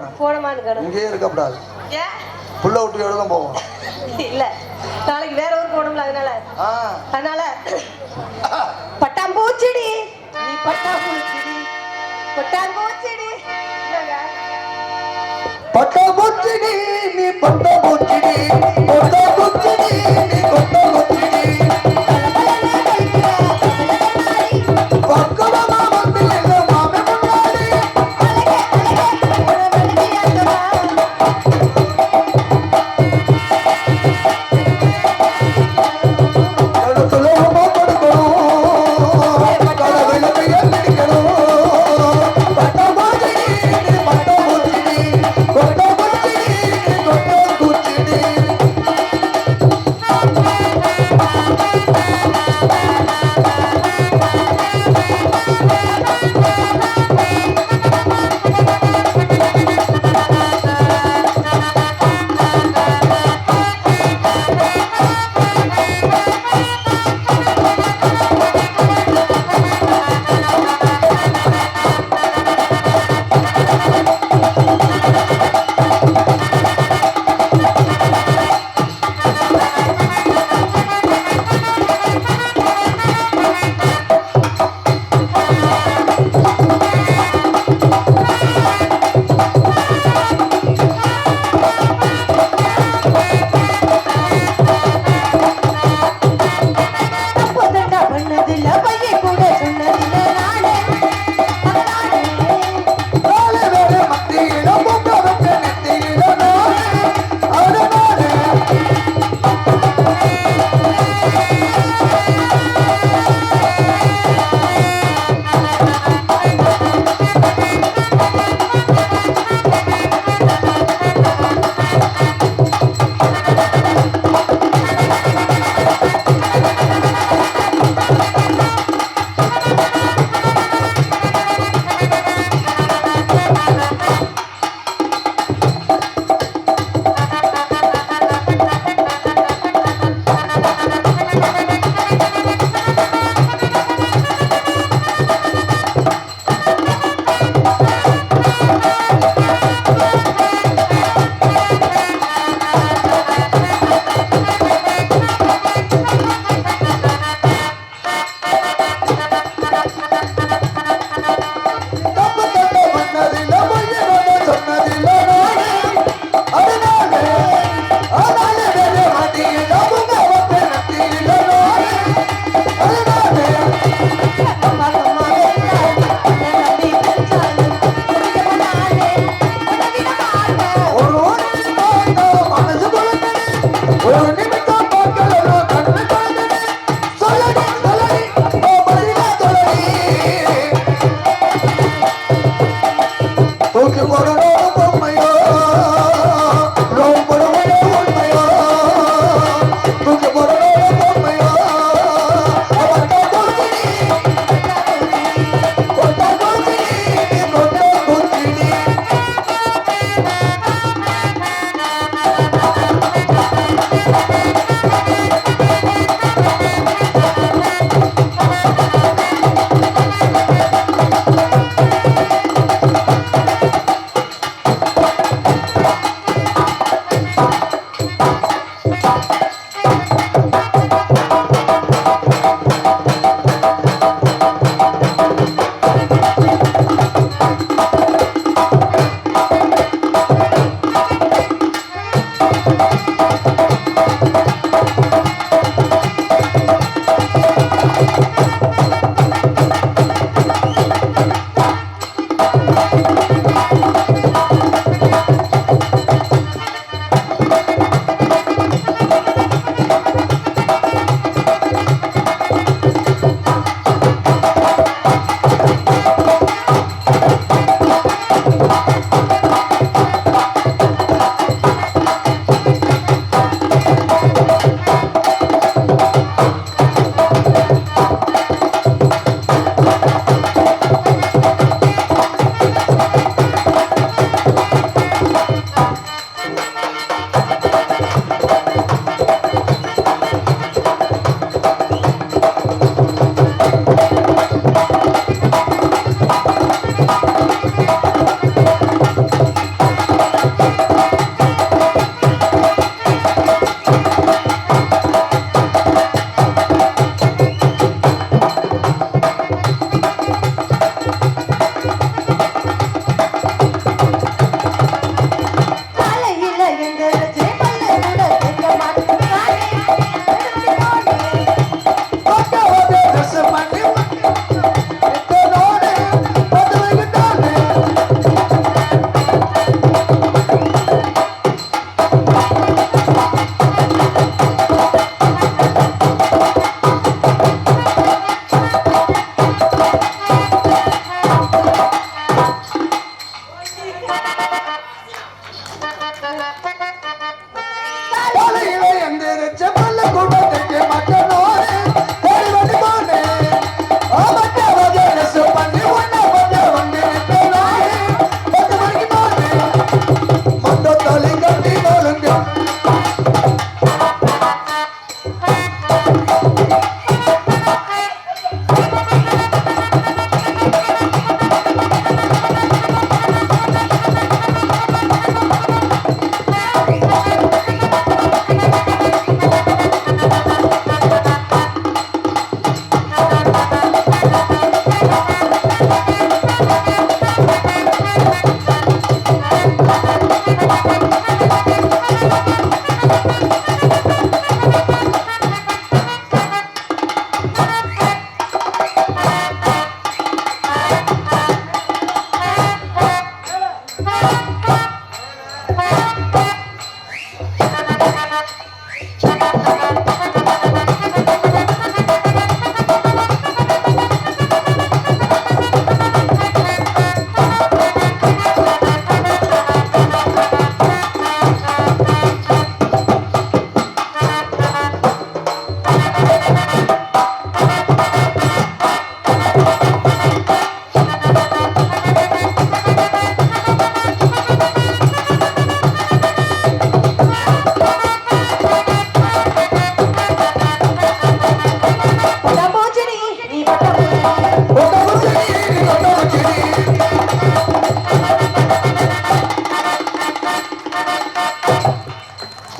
இருக்கணும்.
போனமான்னு கேளு.
இங்கேயே இருக்கக்கூடாது.
ஏன்?
புள்ள விட்டு தான் போவோம்.
இல்ல நாளைக்கு வேற ஊருக்கு போகணும்ல, அதனால பட்டாம்பூச்சிடி நீ பட்டாம்பூச்சிடி பட்டாம்பூச்சிடி
பட்டாம்பூச்சிடி நீ பட்டாம்பூச்சிடி பட்டாம்பூச்சிடி நீ பட்டாம்பூச்சிடி பக்கமா வந்து எங்க மாமே முன்னாடி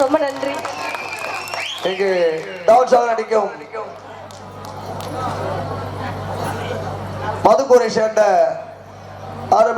ரொம்ப நன்றி.
இங்கு டான்ஸ் நடிக்கும் மதுக்கூரை சேர்ந்த